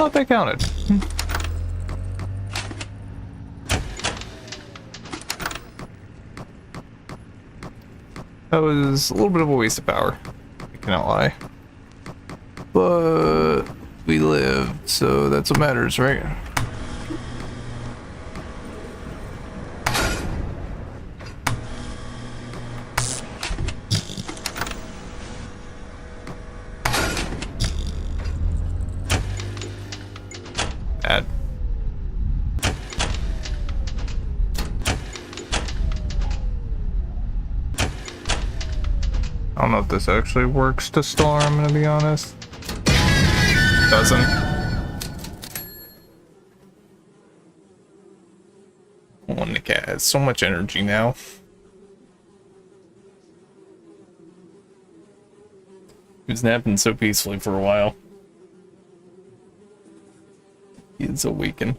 not that counted. That was a little bit of a waste of power. I cannot lie. But we lived, so that's what matters, right? Bad. I don't know if this actually works to storm, I'm gonna be honest. Doesn't. Oh, the cat has so much energy now. He was napping so peacefully for a while. He is awakened.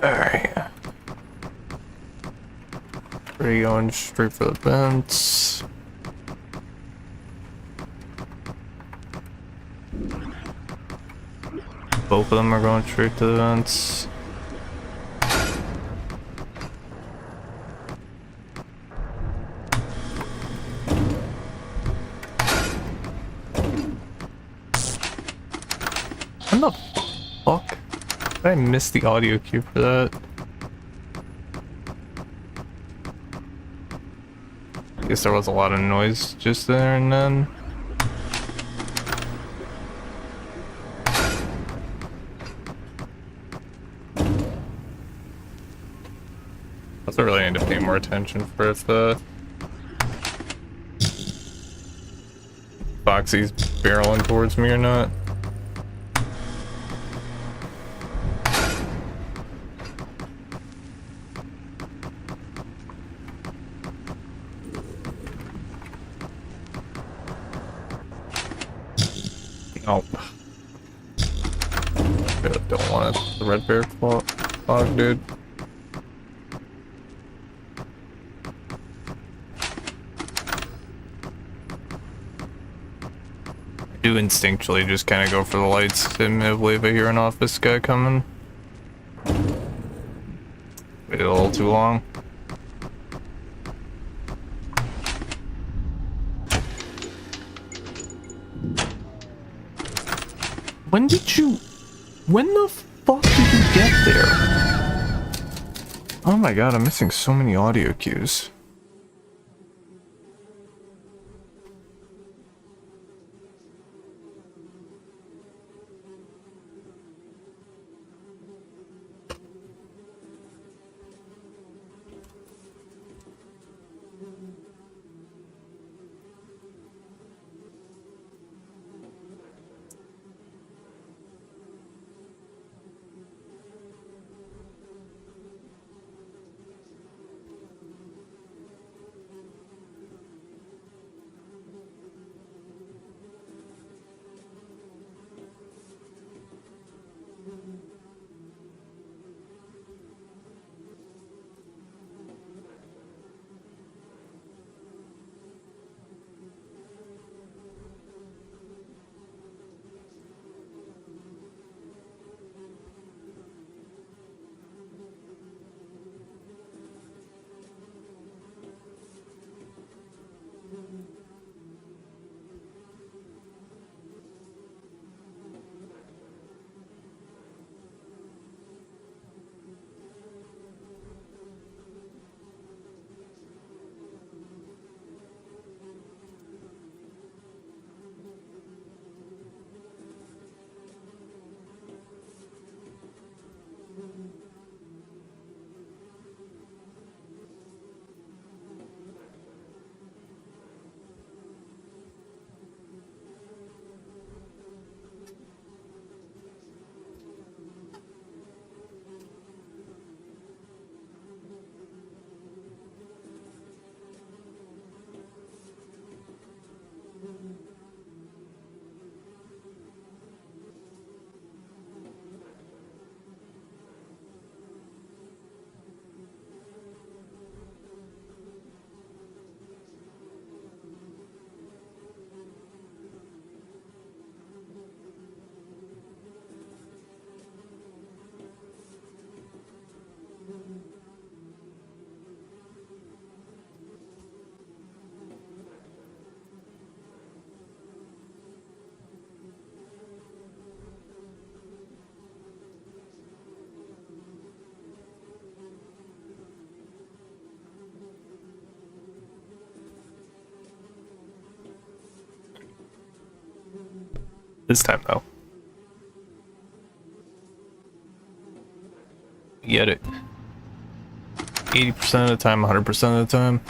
Alright. We're going straight for the vents. Both of them are going straight to the vents. What the fuck? Did I miss the audio cue for that? Guess there was a lot of noise just there and then. I also really need to pay more attention for if the Foxy's barreling towards me or not. Oh. Really don't want it. The red bear fog, dude. I do instinctually just kind of go for the lights. Admittedly, if I hear an office guy coming. Waited a little too long. When the fuck did you get there? Oh my god, I'm missing so many audio cues. This time though. Get it. 80% of the time, 100% of the time.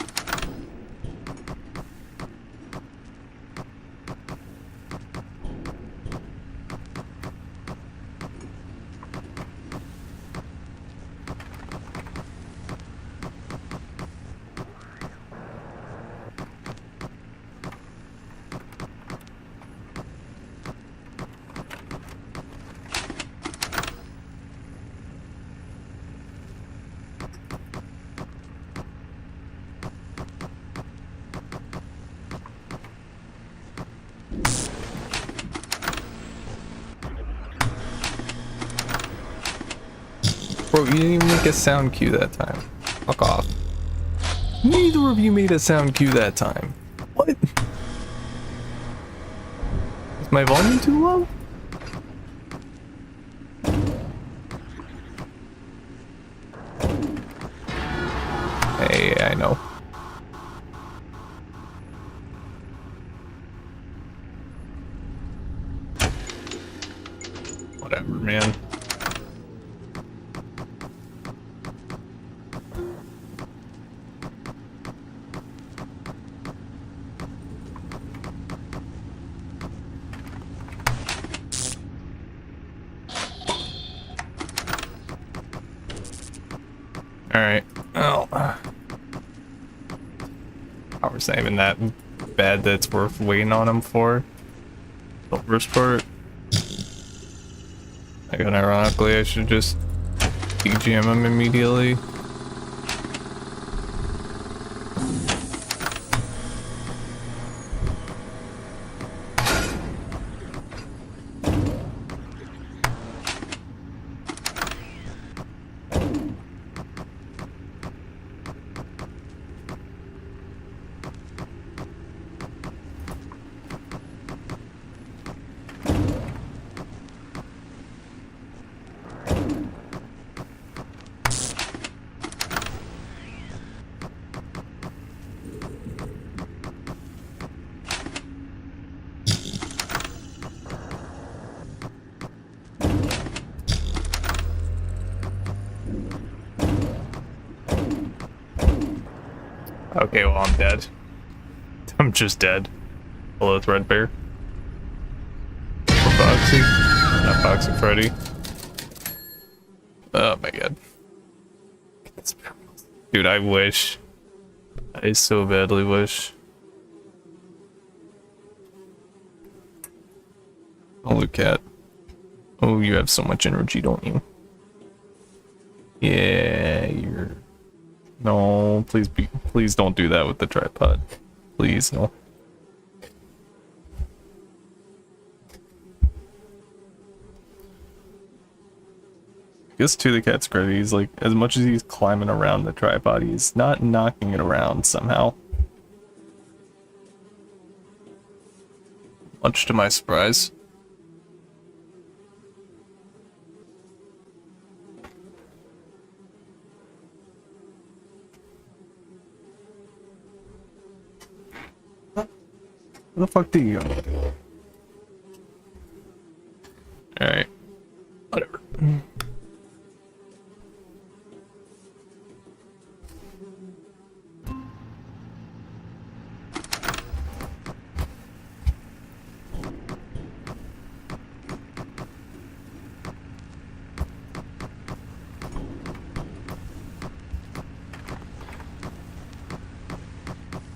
Bro, you didn't even make a sound cue that time. Fuck off. Neither of you made a sound cue that time. What? Is my volume too low? Hey, I know. Whatever, man. Alright, well, power's not even that bad that it's worth waiting on him for. The first part. Again, ironically, I should just BGM him immediately. Okay, well, I'm dead. I'm just dead. Hello, Threadbare. Or Foxy. Not Foxy, Freddy. Oh my god. Dude, I wish. I so badly wish. Oh, look at. Oh, you have so much energy, don't you? Yeah, you're. No, please don't do that with the tripod. Please, no. I guess to the cat's credit, he's like, as much as he's climbing around the tripod, he's not knocking it around somehow. Much to my surprise. Where the fuck do you go? Alright. Whatever.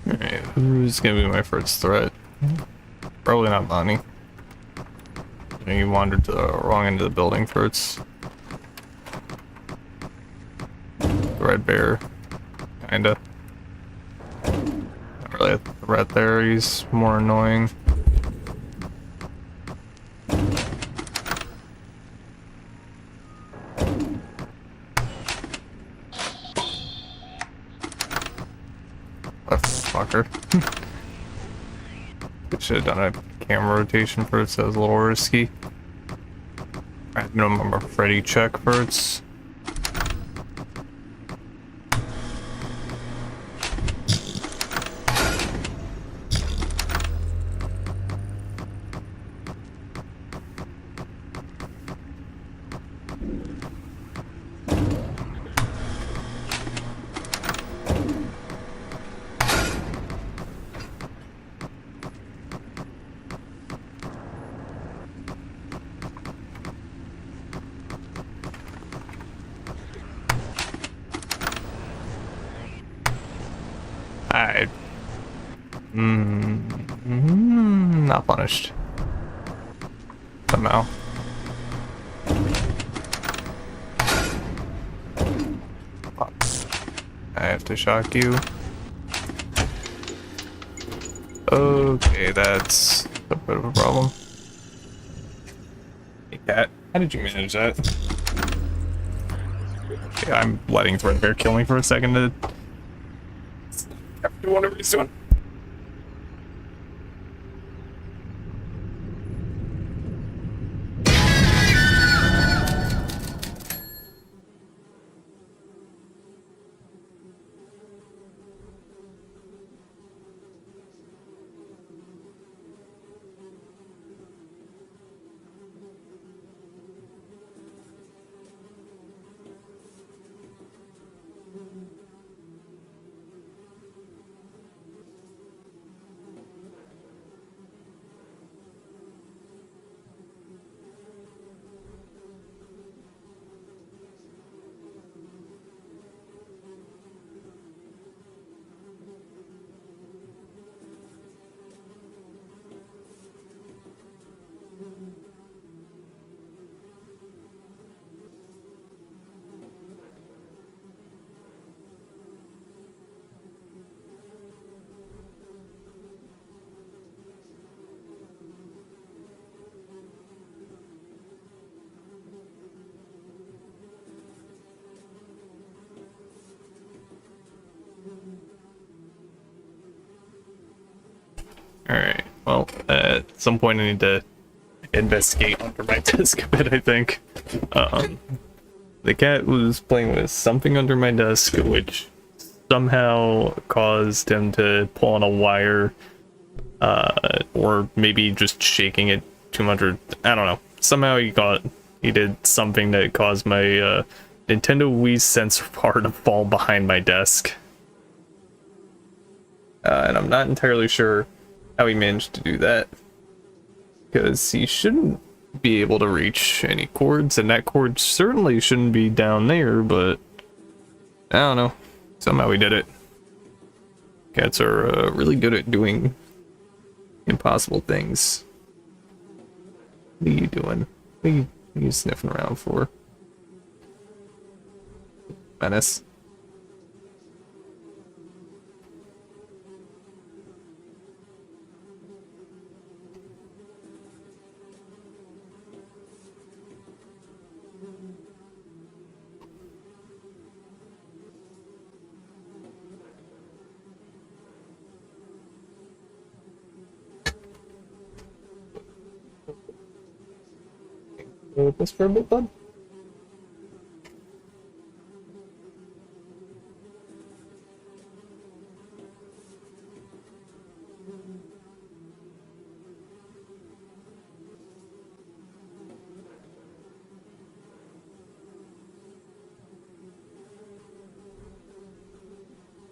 Alright, who's gonna be my first threat? Probably not Bonnie. I think he wandered to the wrong end of the building first. Red Bear, kinda. Not really a threat there, he's more annoying. Left fucker. Should have done a camera rotation first, that was a little risky. Alright, minimum Freddy check first. Not punished. Somehow. I have to shock you. Okay, that's a bit of a problem. Hey, cat, how did you manage that? Okay, I'm letting Threadbare kill me for a second to do whatever he's doing. Alright, well, at some point I need to investigate under my desk a bit, I think. The cat was playing with something under my desk, which somehow caused him to pull on a wire, or maybe just shaking it 200, I don't know. Somehow he did something that caused my Nintendo Wii sensor bar to fall behind my desk. And I'm not entirely sure how he managed to do that, because he shouldn't be able to reach any cords, and that cord certainly shouldn't be down there, but I don't know, somehow he did it. Cats are really good at doing impossible things. What are you doing? What are you sniffing around for? Menace. With this for a bit, bud?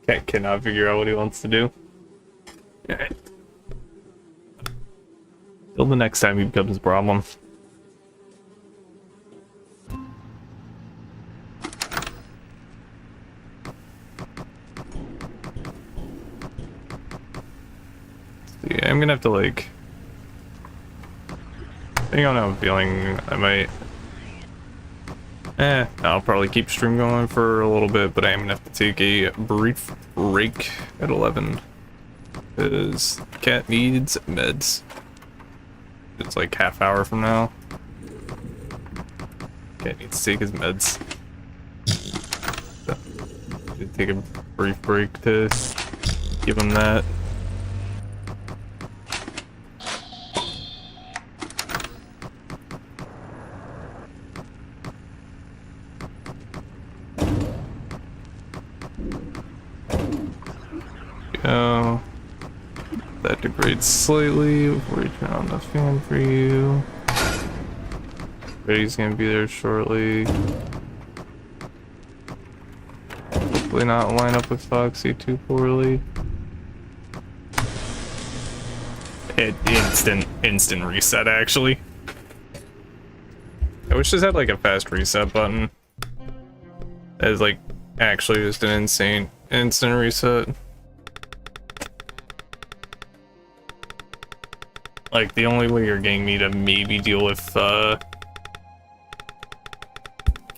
Cat cannot figure out what he wants to do. Alright. Till the next time he becomes a problem. Yeah, I'm gonna have to, like, I don't know, I'm feeling I might, I'll probably keep stream going for a little bit, but I am gonna have to take a brief break at 11, because cat needs meds. It's like half hour from now. Cat needs to take his meds. So, take a brief break to give him that. That degrades slightly before we turn on the fan for you. Freddy's gonna be there shortly. Hopefully not line up with Foxy too poorly. Instant reset, actually. I wish this had like a fast reset button. As like actually just an insane instant reset. Like, the only way you're getting me to maybe deal with,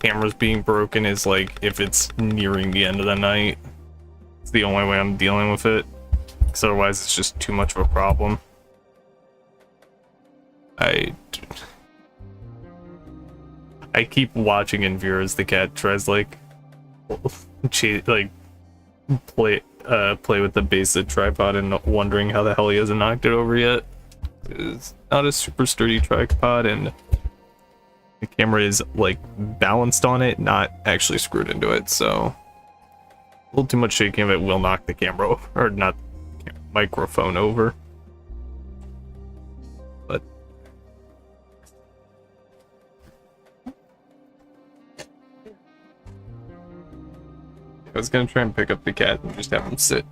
cameras being broken is, like, if it's nearing the end of the night. It's the only way I'm dealing with it. Because otherwise it's just too much of a problem. I keep watching in view as the cat tries, like, play with the base of the tripod and wondering how the hell he hasn't knocked it over yet. It's not a super sturdy tripod, and the camera is, like, balanced on it, not actually screwed into it, so a little too much shaking of it will knock the camera over, or not microphone over. But I was gonna try and pick up the cat and just have him sit.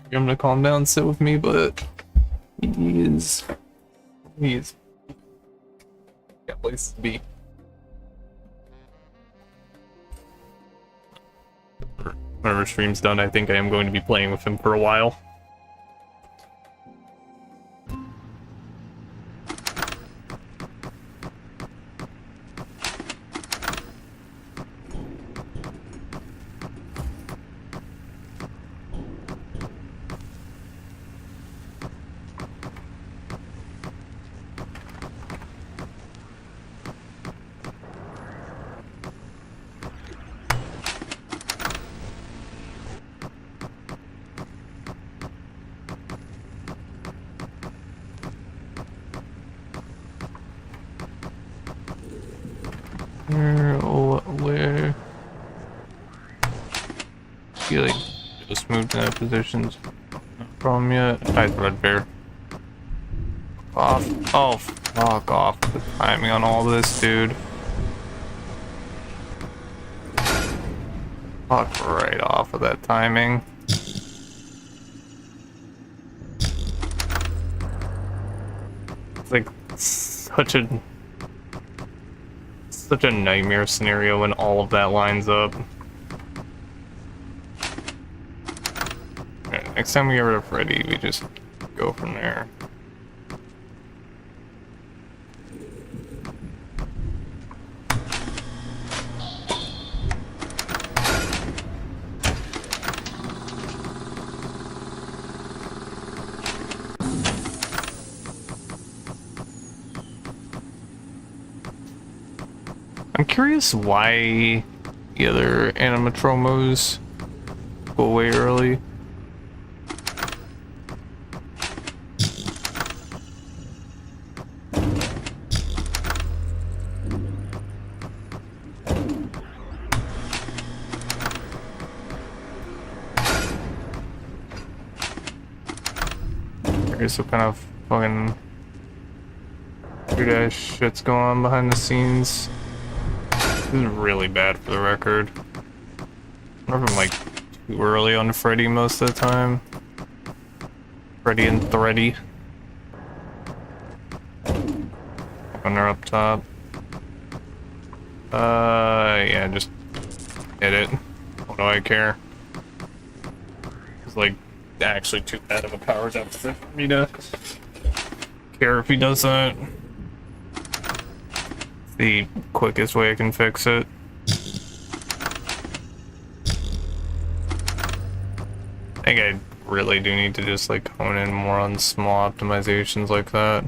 I'm gonna calm down and sit with me, but he's got places to be. Whenever stream's done, I think I am going to be playing with him for a while. Where you like just moved in that positions? No problem yet. Hi, Threadbare. Off. Oh, fuck off. The timing on all this, dude. Fuck right off of that timing. It's like such a nightmare scenario when all of that lines up. Right, next time we get rid of Freddy, we just go from there. I'm curious why the other animatromos go away early. Curious what kind of fucking weird ass shit's going on behind the scenes. This is really bad for the record. I wonder if I'm like too early on Freddy most of the time. Freddy and Thready. When they're up top. Yeah, just hit it. What do I care? It's like actually too bad of a power deficit for me to care if he does that. The quickest way I can fix it. I think I really do need to just like hone in more on small optimizations like that.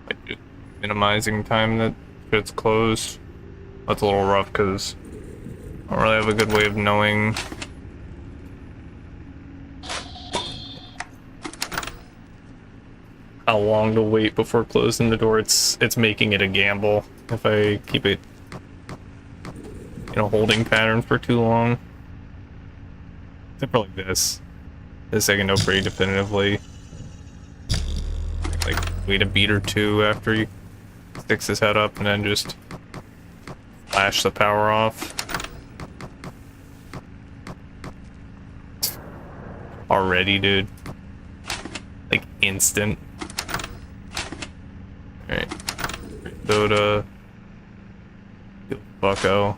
Like just minimizing time that shit's closed. That's a little rough because I don't really have a good way of knowing how long to wait before closing the door. It's making it a gamble if I keep it, you know, holding patterns for too long. Except for like this. This I can know pretty definitively. Like wait a beat or two after he sticks his head up and then just flash the power off. Already, dude. Like instant. Alright. Dota. Bucko.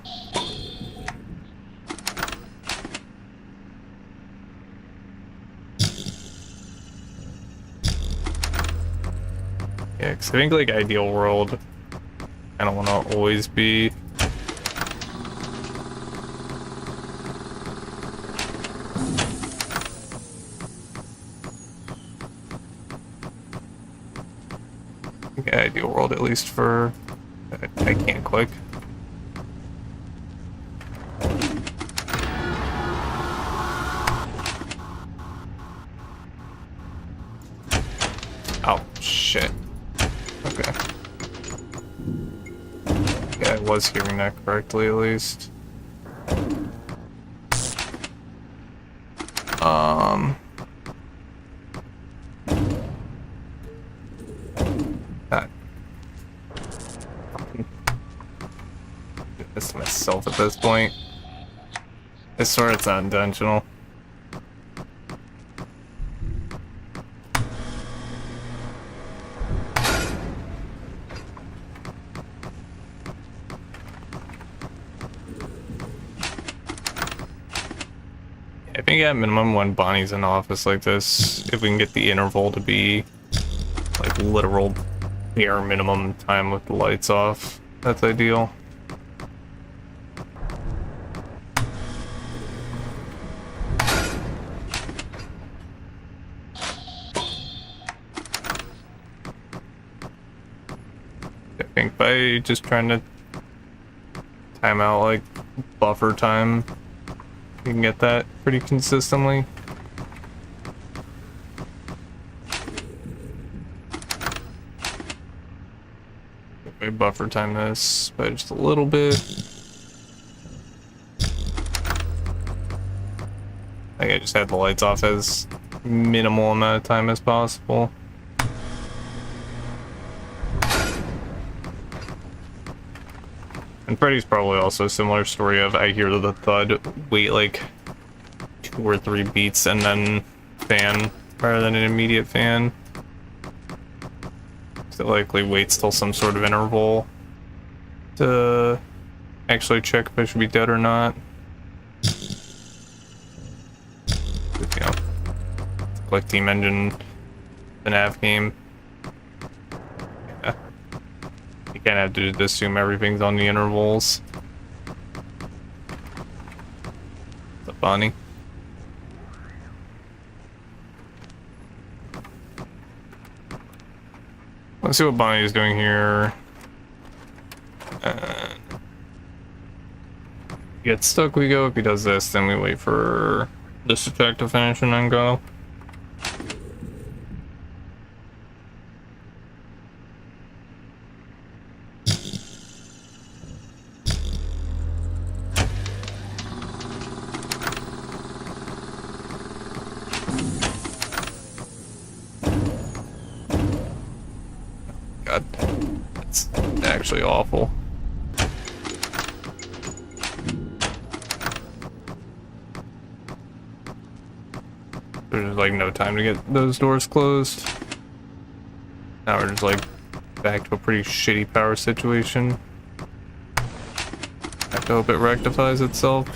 Yeah, because I think like ideal world, I don't want to always be. Yeah, ideal world at least for. I can't click. Oh shit. Okay. Yeah, I was hearing that correctly at least. God. It's myself at this point. I swear it's not intentional. I think at minimum when Bonnie's in office like this, if we can get the interval to be like literal bare minimum time with the lights off, that's ideal. I think by just trying to time out like buffer time, you can get that pretty consistently. If I buffer time this by just a little bit. I think I just had the lights off as minimal amount of time as possible. And Freddy's probably also a similar story of I hear the thud, wait like 2 or 3 beats and then fan rather than an immediate fan. So it likely waits till some sort of interval to actually check if I should be dead or not. You know, like Team Engine FNAF game. Yeah. You can't have to just assume everything's on the intervals. What's up, Bonnie? Let's see what Bonnie is doing here. Get stuck, we go. If he does this, then we wait for this effect to finish and then go. God, that's actually awful. There's like no time to get those doors closed. Now we're just like back to a pretty shitty power situation. Have to hope it rectifies itself.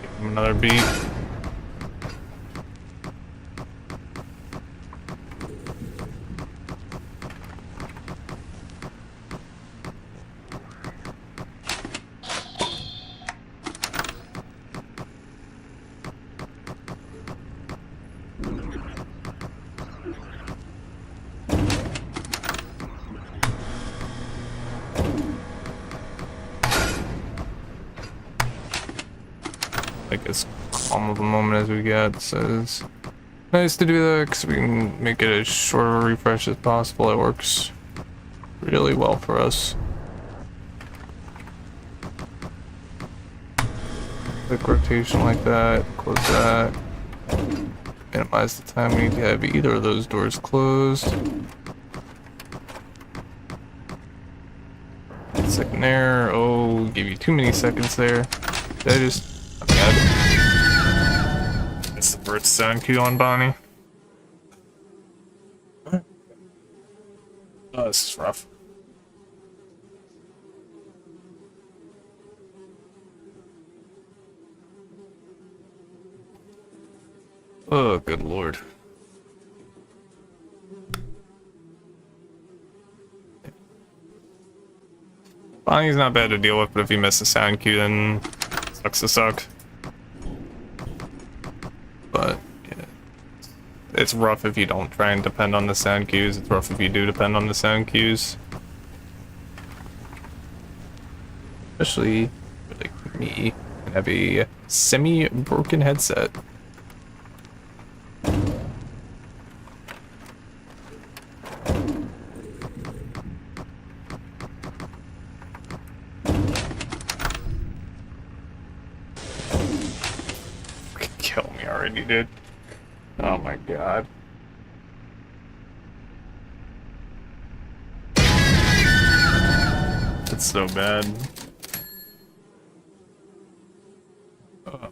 Give him another beat. Like as calm of a moment as we get, so it's nice to do that because we can make it as short of a refresh as possible. It works really well for us. Quick rotation like that, close that, minimize the time we need to have either of those doors closed. Second there. Oh, give you too many seconds there. Did I just... It's the first sound cue on Bonnie. Oh, this is rough. Oh, good lord. Bonnie's not bad to deal with, but if you miss a sound cue, then sucks to suck. But yeah, it's rough if you don't try and depend on the sound cues. It's rough if you do depend on the sound cues. Especially like me, I have a semi-broken headset. Kill me already, dude. Oh my god. It's so bad. Oh.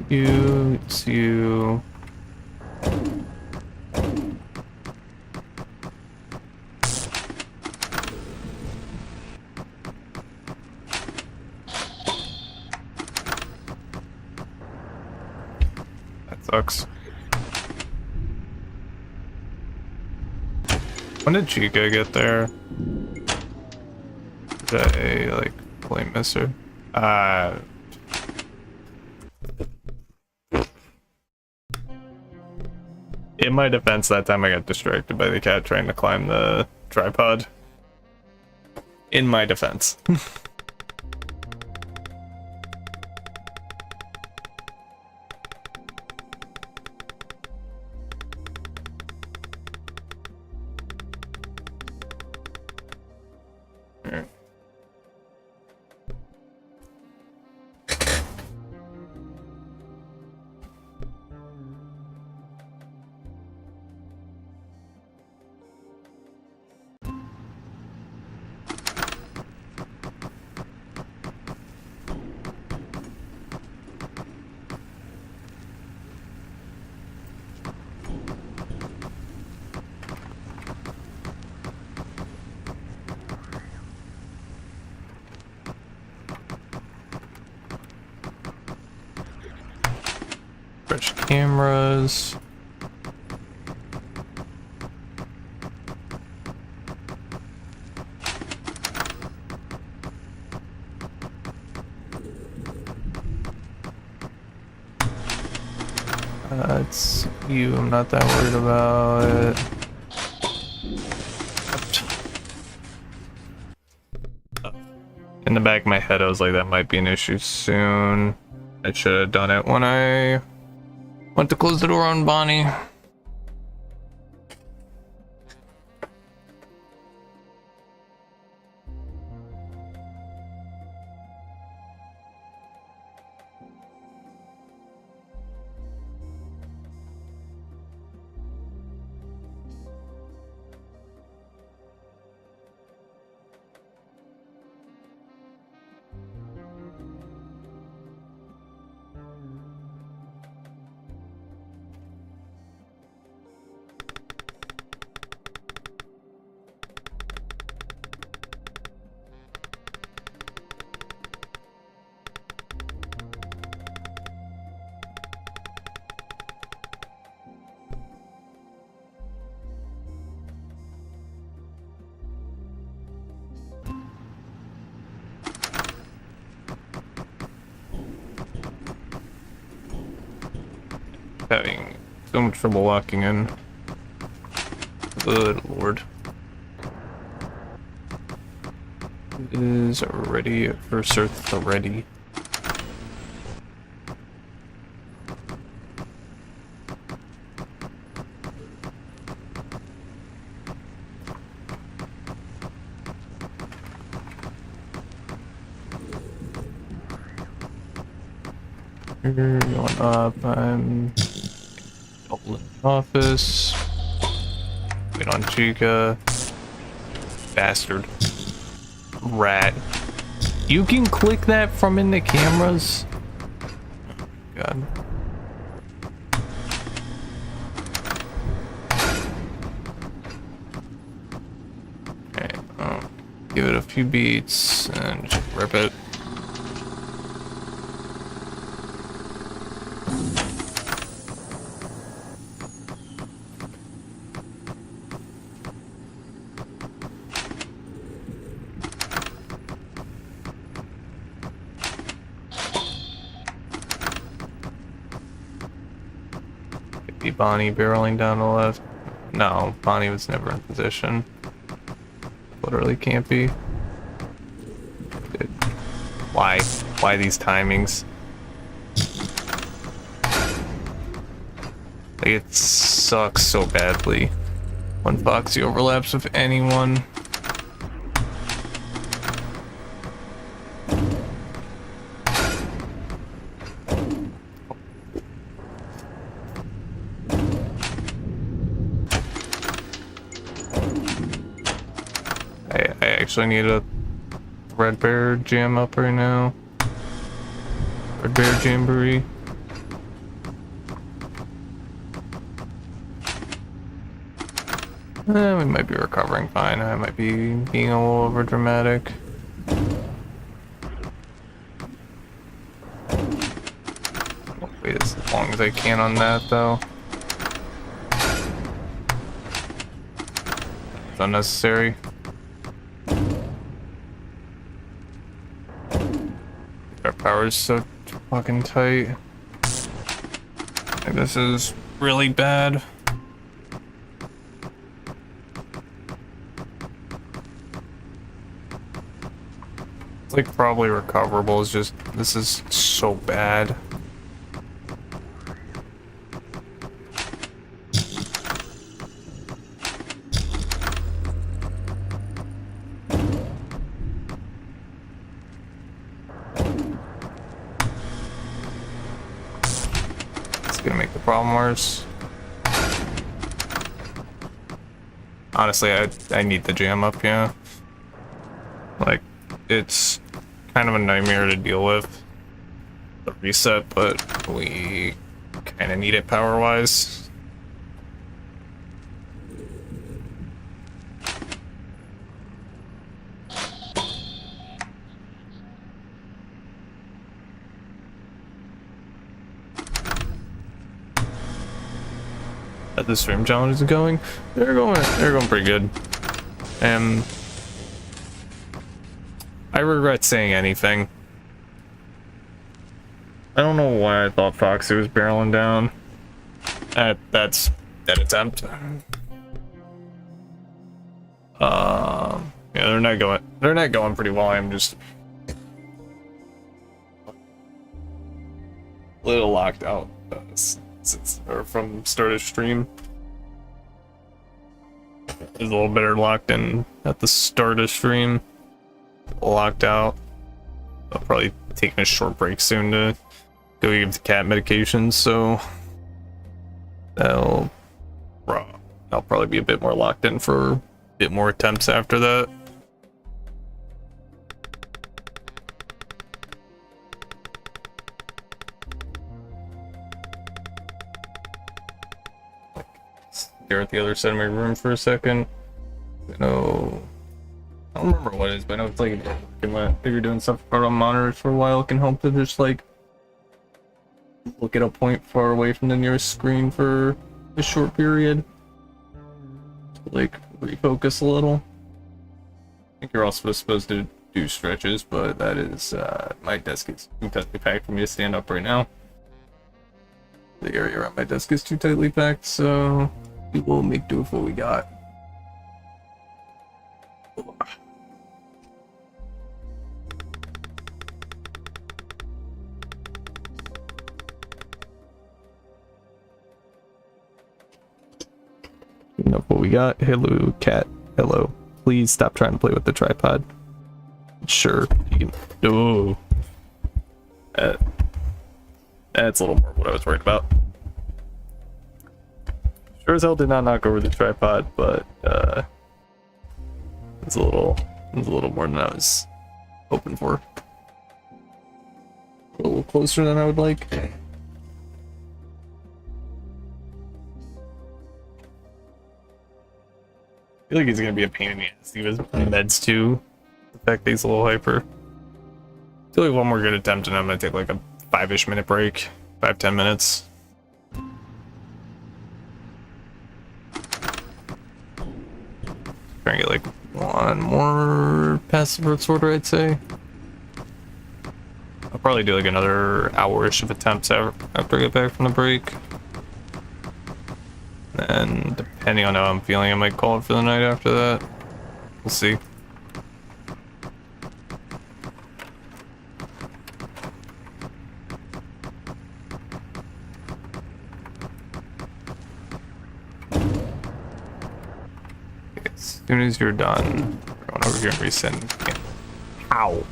It's you. That sucks. When did Chica get there? Is that a, like, flame misser? In my defense, that time I got distracted by the cat trying to climb the tripod. In my defense. Fresh cameras. It's you. I'm not that worried about it. In the back of my head, I was like, that might be an issue soon. I should have done it when I went to close the door on Bonnie. Having so much trouble locking in. Good lord. It is ready for search already. You're going up. I'm double in the office. Wait on Chica. Bastard. Rat. You can click that from in the cameras? God. Okay, give it a few beats and just rip it. Bonnie barreling down the left. No, Bonnie was never in position. Literally can't be. Dude. Why? Why these timings? Like, it sucks so badly when Foxy overlaps with anyone. I actually need a Red Bear jam up right now. Red Bear Jamboree. We might be recovering fine. I might be being a little over dramatic. I'll wait as long as I can on that though. It's unnecessary. Our power is so fucking tight. Like, this is really bad. It's like probably recoverable. It's just this is so bad. Gonna make the problem worse. Honestly, I need the jam up, yeah. Like, it's kind of a nightmare to deal with, the reset, but we kind of need it power-wise. The stream challenges are going. They're going pretty good. And I regret saying anything. I don't know why I thought Foxy was barreling down. That's that attempt. Yeah, they're not going pretty well. I'm just a little locked out. Or from start of stream. It's a little better locked in at the start of stream. Locked out. I'll probably taking a short break soon to go give the cat medication, so I'll probably be a bit more locked in for a bit more attempts after that. Here at the other side of my room for a second. I know, I don't remember what it is, but I know it's like if you're doing stuff on monitors for a while, it can help to just like look at a point far away from the nearest screen for a short period. Like refocus a little. I think you're also supposed to do stretches, but that is my desk is too tightly packed for me to stand up right now. The area around my desk is too tightly packed, so we will make do with what we got. Enough what we got. Hello, cat. Hello. Please stop trying to play with the tripod. Sure, you can. Oh. That's a little more what I was worried about. Sure as hell did not knock over the tripod, but it's a little more than I was hoping for. A little closer than I would like. I feel like he's gonna be a pain in the ass. He was meds too. The fact that he's a little hyper. I feel like one more good attempt and I'm gonna take like a 5-ish minute break. 5-10 minutes. Try and get like one more passive Earth's Order, I'd say. I'll probably do like another hour-ish of attempts after I get back from the break. And depending on how I'm feeling, I might call it for the night after that. We'll see. As soon as you're done, we're going over here and resetting the camera. Ow!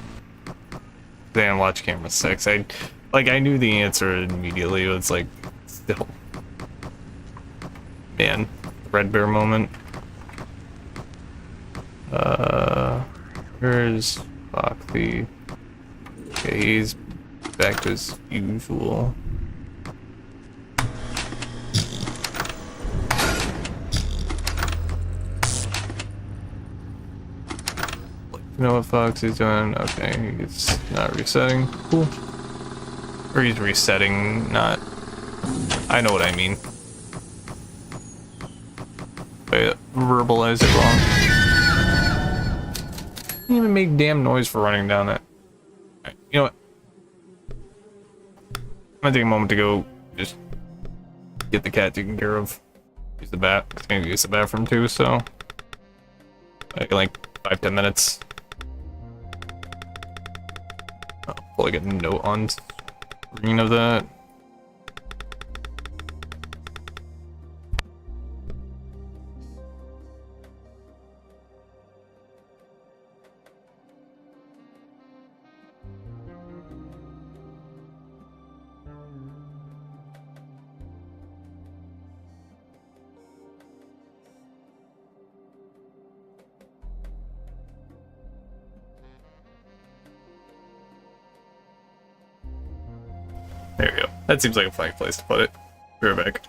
Then watch camera 6. I knew the answer immediately. It was like, still. Man, Red Bear moment. Where's Foxy? Okay, he's back to his usual. You know what Foxy's doing? Okay, he's not resetting. Cool. Or he's resetting, not... I know what I mean. I verbalize it wrong. Didn't even make damn noise for running down that. Right, you know what? I'm gonna take a moment to go just get the cat taken care of. Use the bat. I'm gonna use the bathroom too, so... like 5-10 minutes. I'll get a note on screen of that. There we go. That seems like a fine place to put it. Be right back.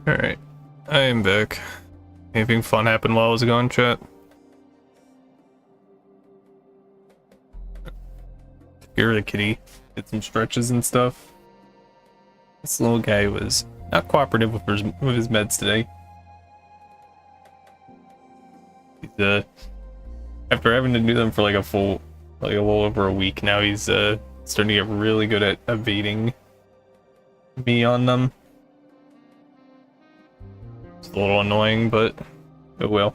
Alright, I am back. Anything fun happened while I was gone, chat? Here, the kitty did some stretches and stuff. This little guy was not cooperative with his meds today. He's, after having to do them for like a little over a week now, he's starting to get really good at evading me on them. It's a little annoying, but oh well.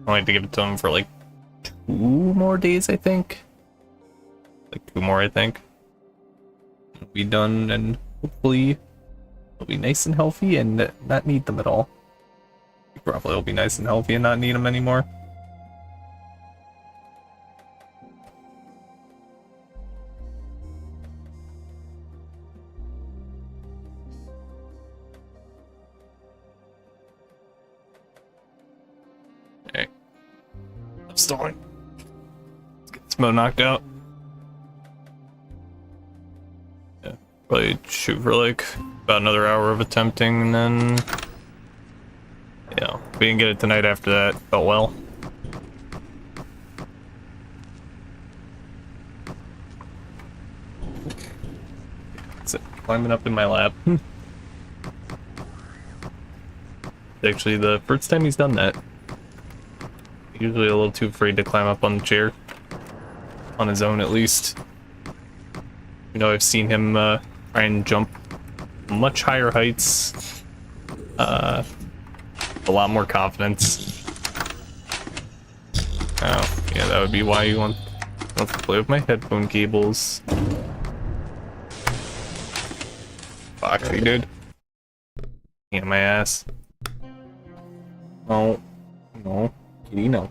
I like to give it to him for like 2 more days, I think. Like 2 more, I think. It'll be done, and hopefully he'll be nice and healthy and not need them at all. He probably will be nice and healthy and not need them anymore. Okay. I'm stalling. Let's get this mode knocked out. Yeah, probably shoot for like about another hour of attempting, and then yeah, if we didn't get it tonight after that, oh well. It's climbing up in my lap. Actually, the first time he's done that. Usually a little too afraid to climb up on the chair. On his own, at least. You know, I've seen him try and jump much higher heights. A lot more confidence. Oh, yeah, that would be why you want to play with my headphone cables. Foxy, dude. In my ass. No. No. Kitty, no.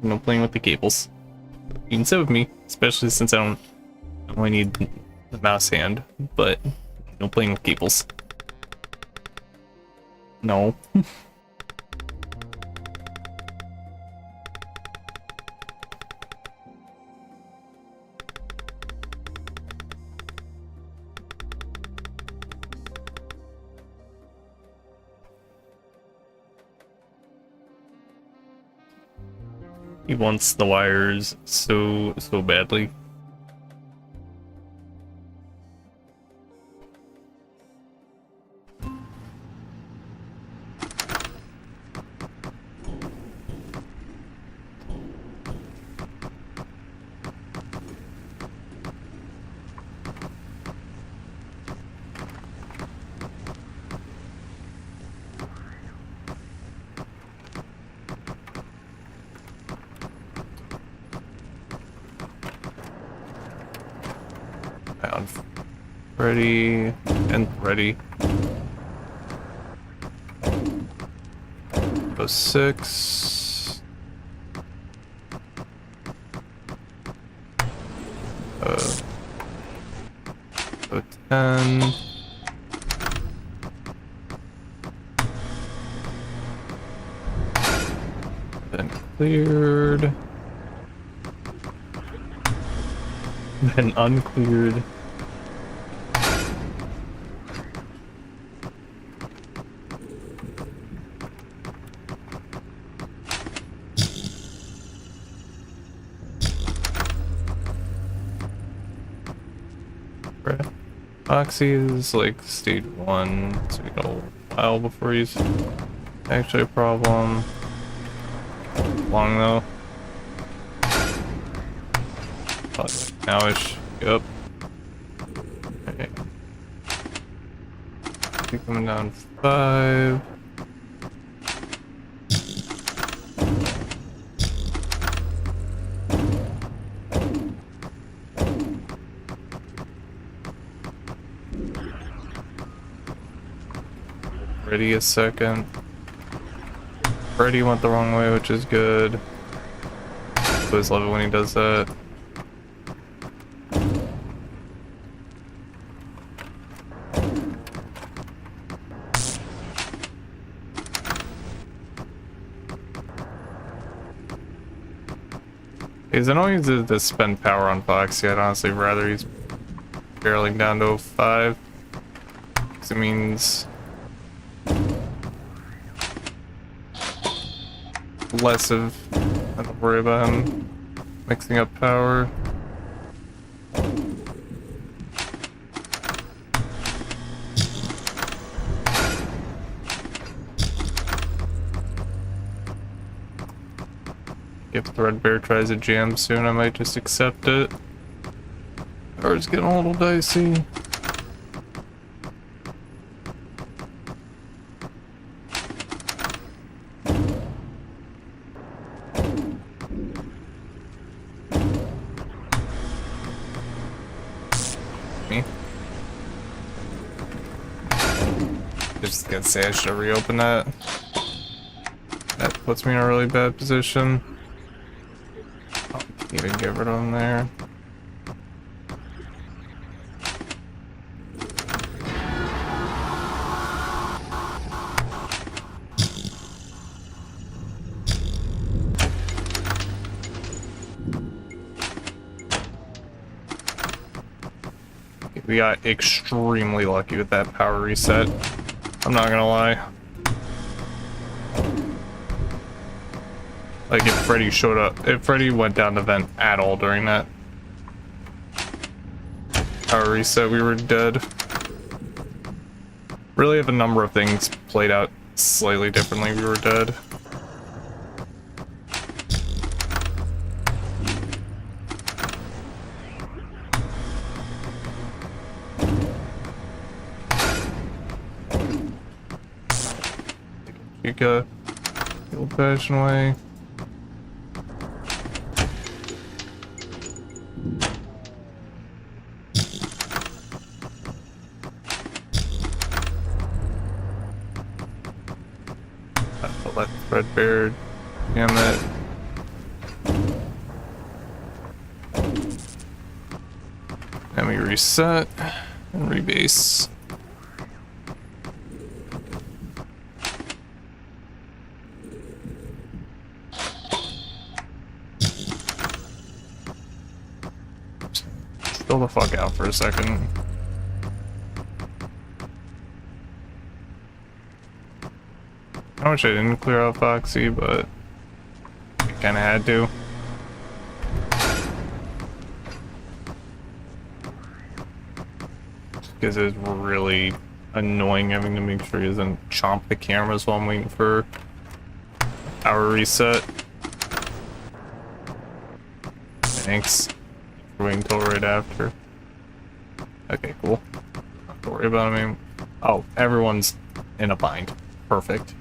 No playing with the cables. You can sit with me, especially since I only need the mouse hand, but no playing with cables. No. He wants the wires so badly. Found Freddy and Freddy. 06. 10. Then cleared. Then uncleared. Foxy is like stage 1, so we got a while before he's actually a problem. Long though. Probably like nowish. Yep. Okay. Coming down 5. Freddy a second. Freddy went the wrong way, which is good. I always love it when he does that. Because I don't use it to spend power on Foxy. I'd honestly rather he's barreling down to 5. Because it means less of I don't worry about him mixing up power. If Threadbare tries a jam soon, I might just accept it. Or it's getting a little dicey. Me. Just gonna say I should have reopened that. That puts me in a really bad position. Oh, can't even get rid of him there. We got extremely lucky with that power reset. I'm not gonna lie. Like if Freddy showed up, if Freddy went down the vent at all during that power reset, we were dead. Really, if a number of things played out slightly differently, we were dead. Chica, the old-fashioned way. I'll let Threadbare damn it. And we reset and rebase. Chill the fuck out for a second. I wish I didn't clear out Foxy, but I kinda had to. Because it's really annoying having to make sure he doesn't chomp the cameras while I'm waiting for power reset. Thanks for waiting until right after. Okay, cool. Don't worry about him. Oh, everyone's in a bind. Perfect.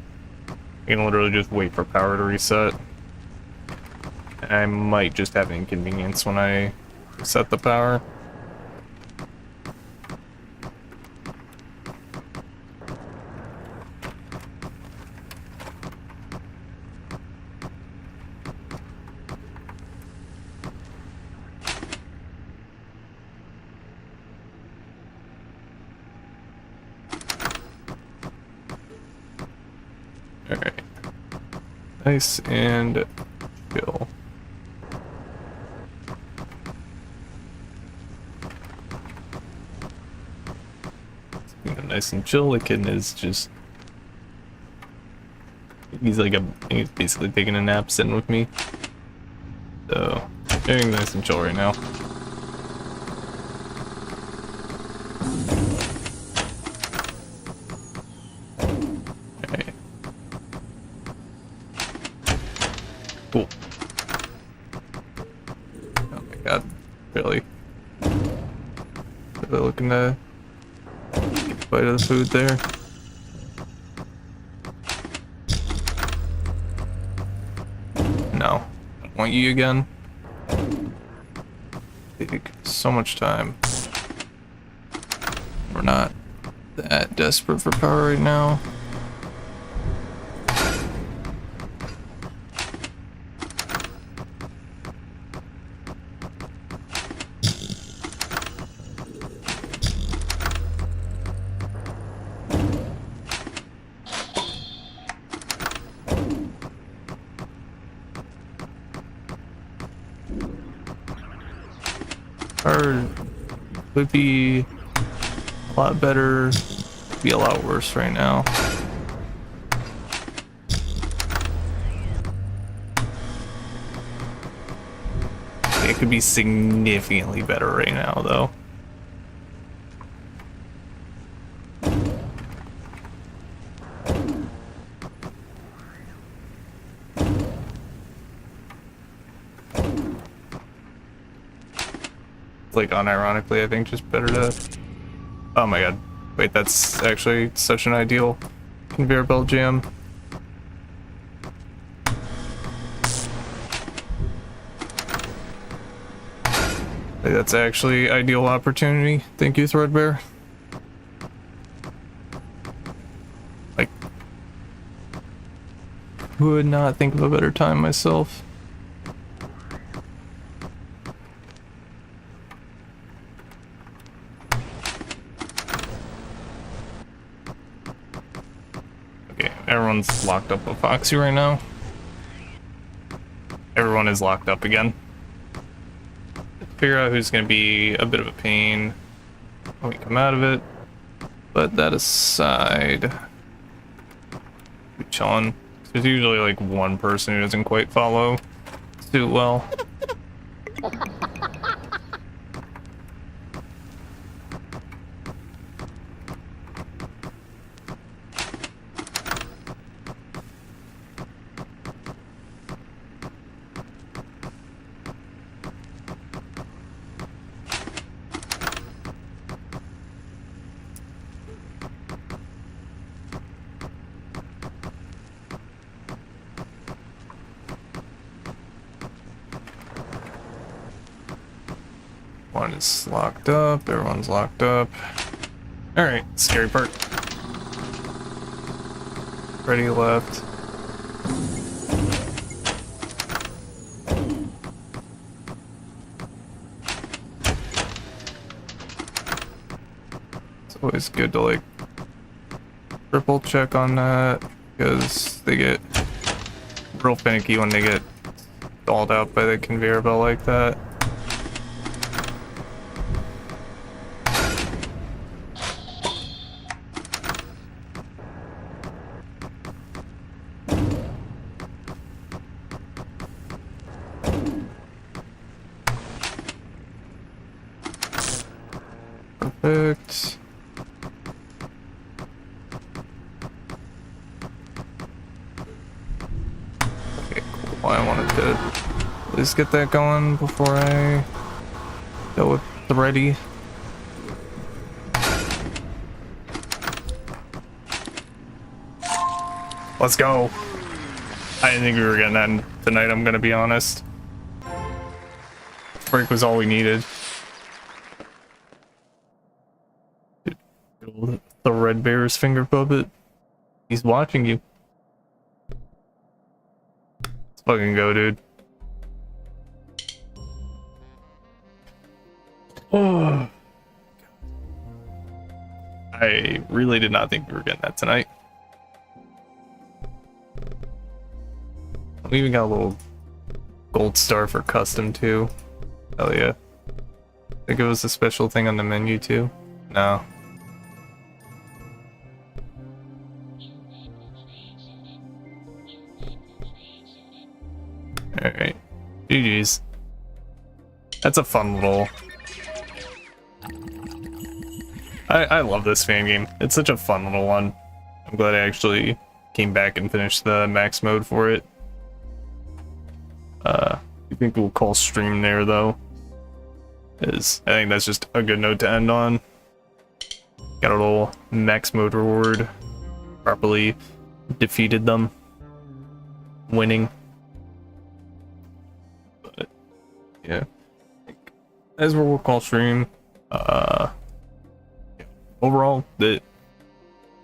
You can literally just wait for power to reset. And I might just have inconvenience when I set the power. Alright. Nice and chill. Nice and chill, the kitten is just... He's basically taking a nap sitting with me. So, getting nice and chill right now. Cool. Oh my god, really? Really looking to get a bite of the food there. No. I don't want you again. They take so much time. We're not that desperate for power right now. Or would be a lot better, be a lot worse right now. could be significantly better right now, though. Like, unironically, I think just better to... Oh my god. Wait, that's actually such an ideal conveyor belt jam. Like, that's actually ideal opportunity. Thank you, Threadbare. Like, would not think of a better time myself. Everyone's locked up with Foxy right now. Everyone is locked up again. Figure out who's going to be a bit of a pain when we come out of it. But that aside, we're chilling. There's usually like one person who doesn't quite follow suit well. One is locked up, everyone's locked up. Alright, scary part. Freddy left. It's always good to like triple check on that because they get real finicky when they get stalled out by the conveyor belt like that. Perfect. Okay, cool. Well, I wanted to at least get that going before I go with the ready. Let's go. I didn't think we were getting that tonight, I'm gonna be honest. Break was all we needed. The Red Bear's finger puppet. He's watching you. Let's fucking go, dude. Oh. I really did not think we were getting that tonight. We even got a little gold star for custom too. Hell yeah. I think it was a special thing on the menu too. No. Alright. GG's. That's a fun little... I love this fan game. It's such a fun little one. I'm glad I actually came back and finished the max mode for it. I think we'll call stream there though. I think that's just a good note to end on. Got a little max mode reward. Properly defeated them. Winning. But yeah. As we'll call stream. Overall,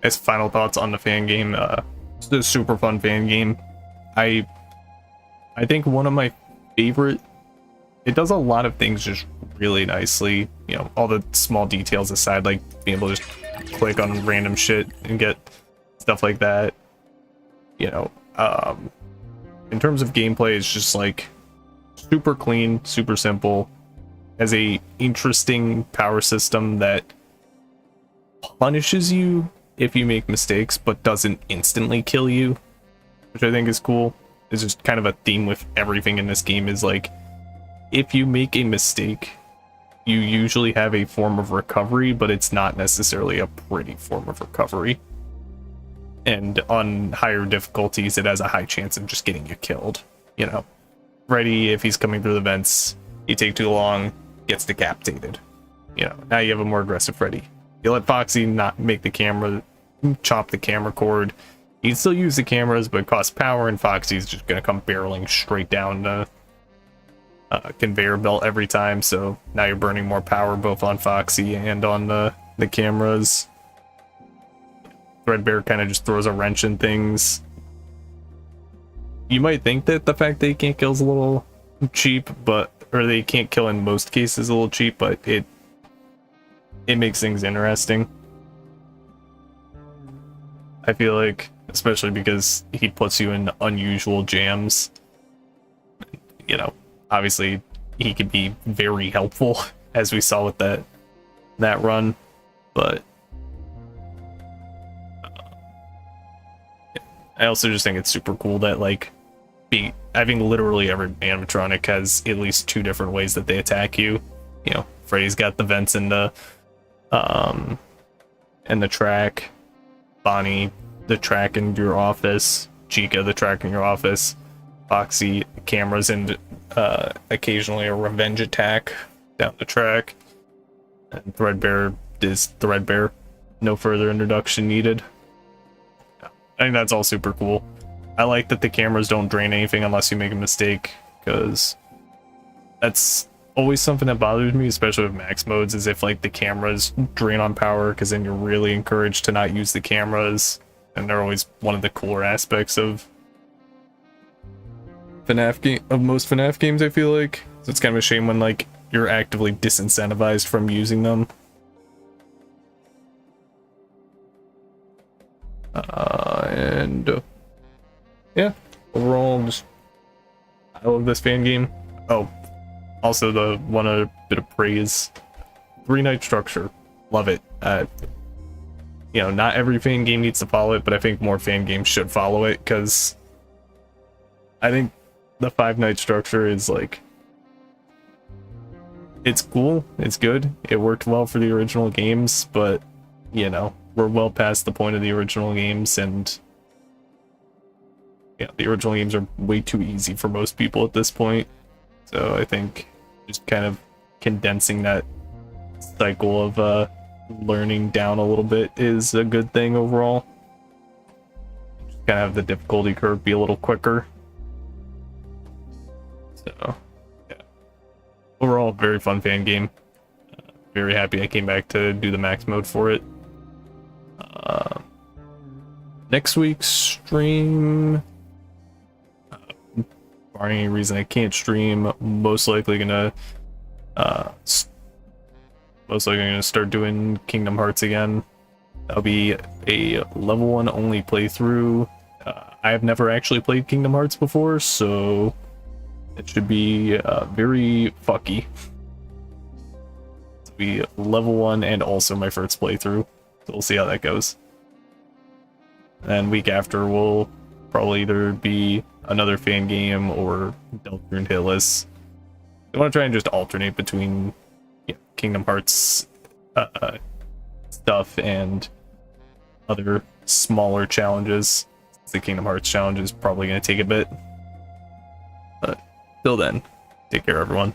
as final thoughts on the fan game, it's a super fun fan game. I think one of my favorite. It does a lot of things just really nicely. You know, all the small details aside, like being able to just click on random shit and get stuff like that. You know, in terms of gameplay, it's just like super clean, super simple. Has a interesting power system that punishes you if you make mistakes, but doesn't instantly kill you, which I think is cool. It's just kind of a theme with everything in this game is like, if you make a mistake, you usually have a form of recovery, but it's not necessarily a pretty form of recovery. And on higher difficulties, it has a high chance of just getting you killed. You know, Freddy, if he's coming through the vents, you take too long, gets decapitated. You know, now you have a more aggressive Freddy. You let Foxy not make the camera, chop the camera cord. You can still use the cameras, but it costs power, and Foxy's just gonna come barreling straight down the conveyor belt every time. So now you're burning more power both on Foxy and on the cameras. Threadbare kind of just throws a wrench in things. You might think that the fact that he can't kill is a little cheap, but or they can't kill in most cases a little cheap, but it makes things interesting. I feel like, especially because he puts you in unusual jams. You know, obviously he could be very helpful, as we saw with that run, but I also just think it's super cool that, like, I think literally every animatronic has at least 2 different ways that they attack you. You know, Freddy's got the vents in the track, Bonnie the track in your office, Chica the track in your office, Foxy cameras, and occasionally a revenge attack down the track, and Threadbare is Threadbare. No further introduction needed. I think that's all super cool. I like that the cameras don't drain anything unless you make a mistake, because that's always something that bothers me, especially with max modes, is if like the cameras drain on power, because then you're really encouraged to not use the cameras, and they're always one of the cooler aspects of most FNAF games, I feel like. So it's kind of a shame when like you're actively disincentivized from using them. And yeah, overall, just I love this fan game. Oh, also the one other bit of praise: 3-night structure, love it. You know, not every fan game needs to follow it, but I think more fan games should follow it, because I think the 5-night structure is like, it's cool, it's good, it worked well for the original games, but you know, we're well past the point of the original games, and yeah, the original games are way too easy for most people at this point. So I think just kind of condensing that cycle of learning down a little bit is a good thing overall. Just kind of have the difficulty curve be a little quicker. So yeah, overall, very fun fan game. Very happy I came back to do the max mode for it. Next week's stream, barring any reason I can't stream, most likely gonna start doing Kingdom Hearts again. That'll be a level 1 only playthrough. I have never actually played Kingdom Hearts before, so it should be very fucky. It'll be level 1 and also my first playthrough, so we'll see how that goes. And week after will probably either be another fan game or Deltarune Hitless. I want to try and just alternate between Kingdom Hearts stuff and other smaller challenges. The Kingdom Hearts challenge is probably going to take a bit. But till then, take care everyone.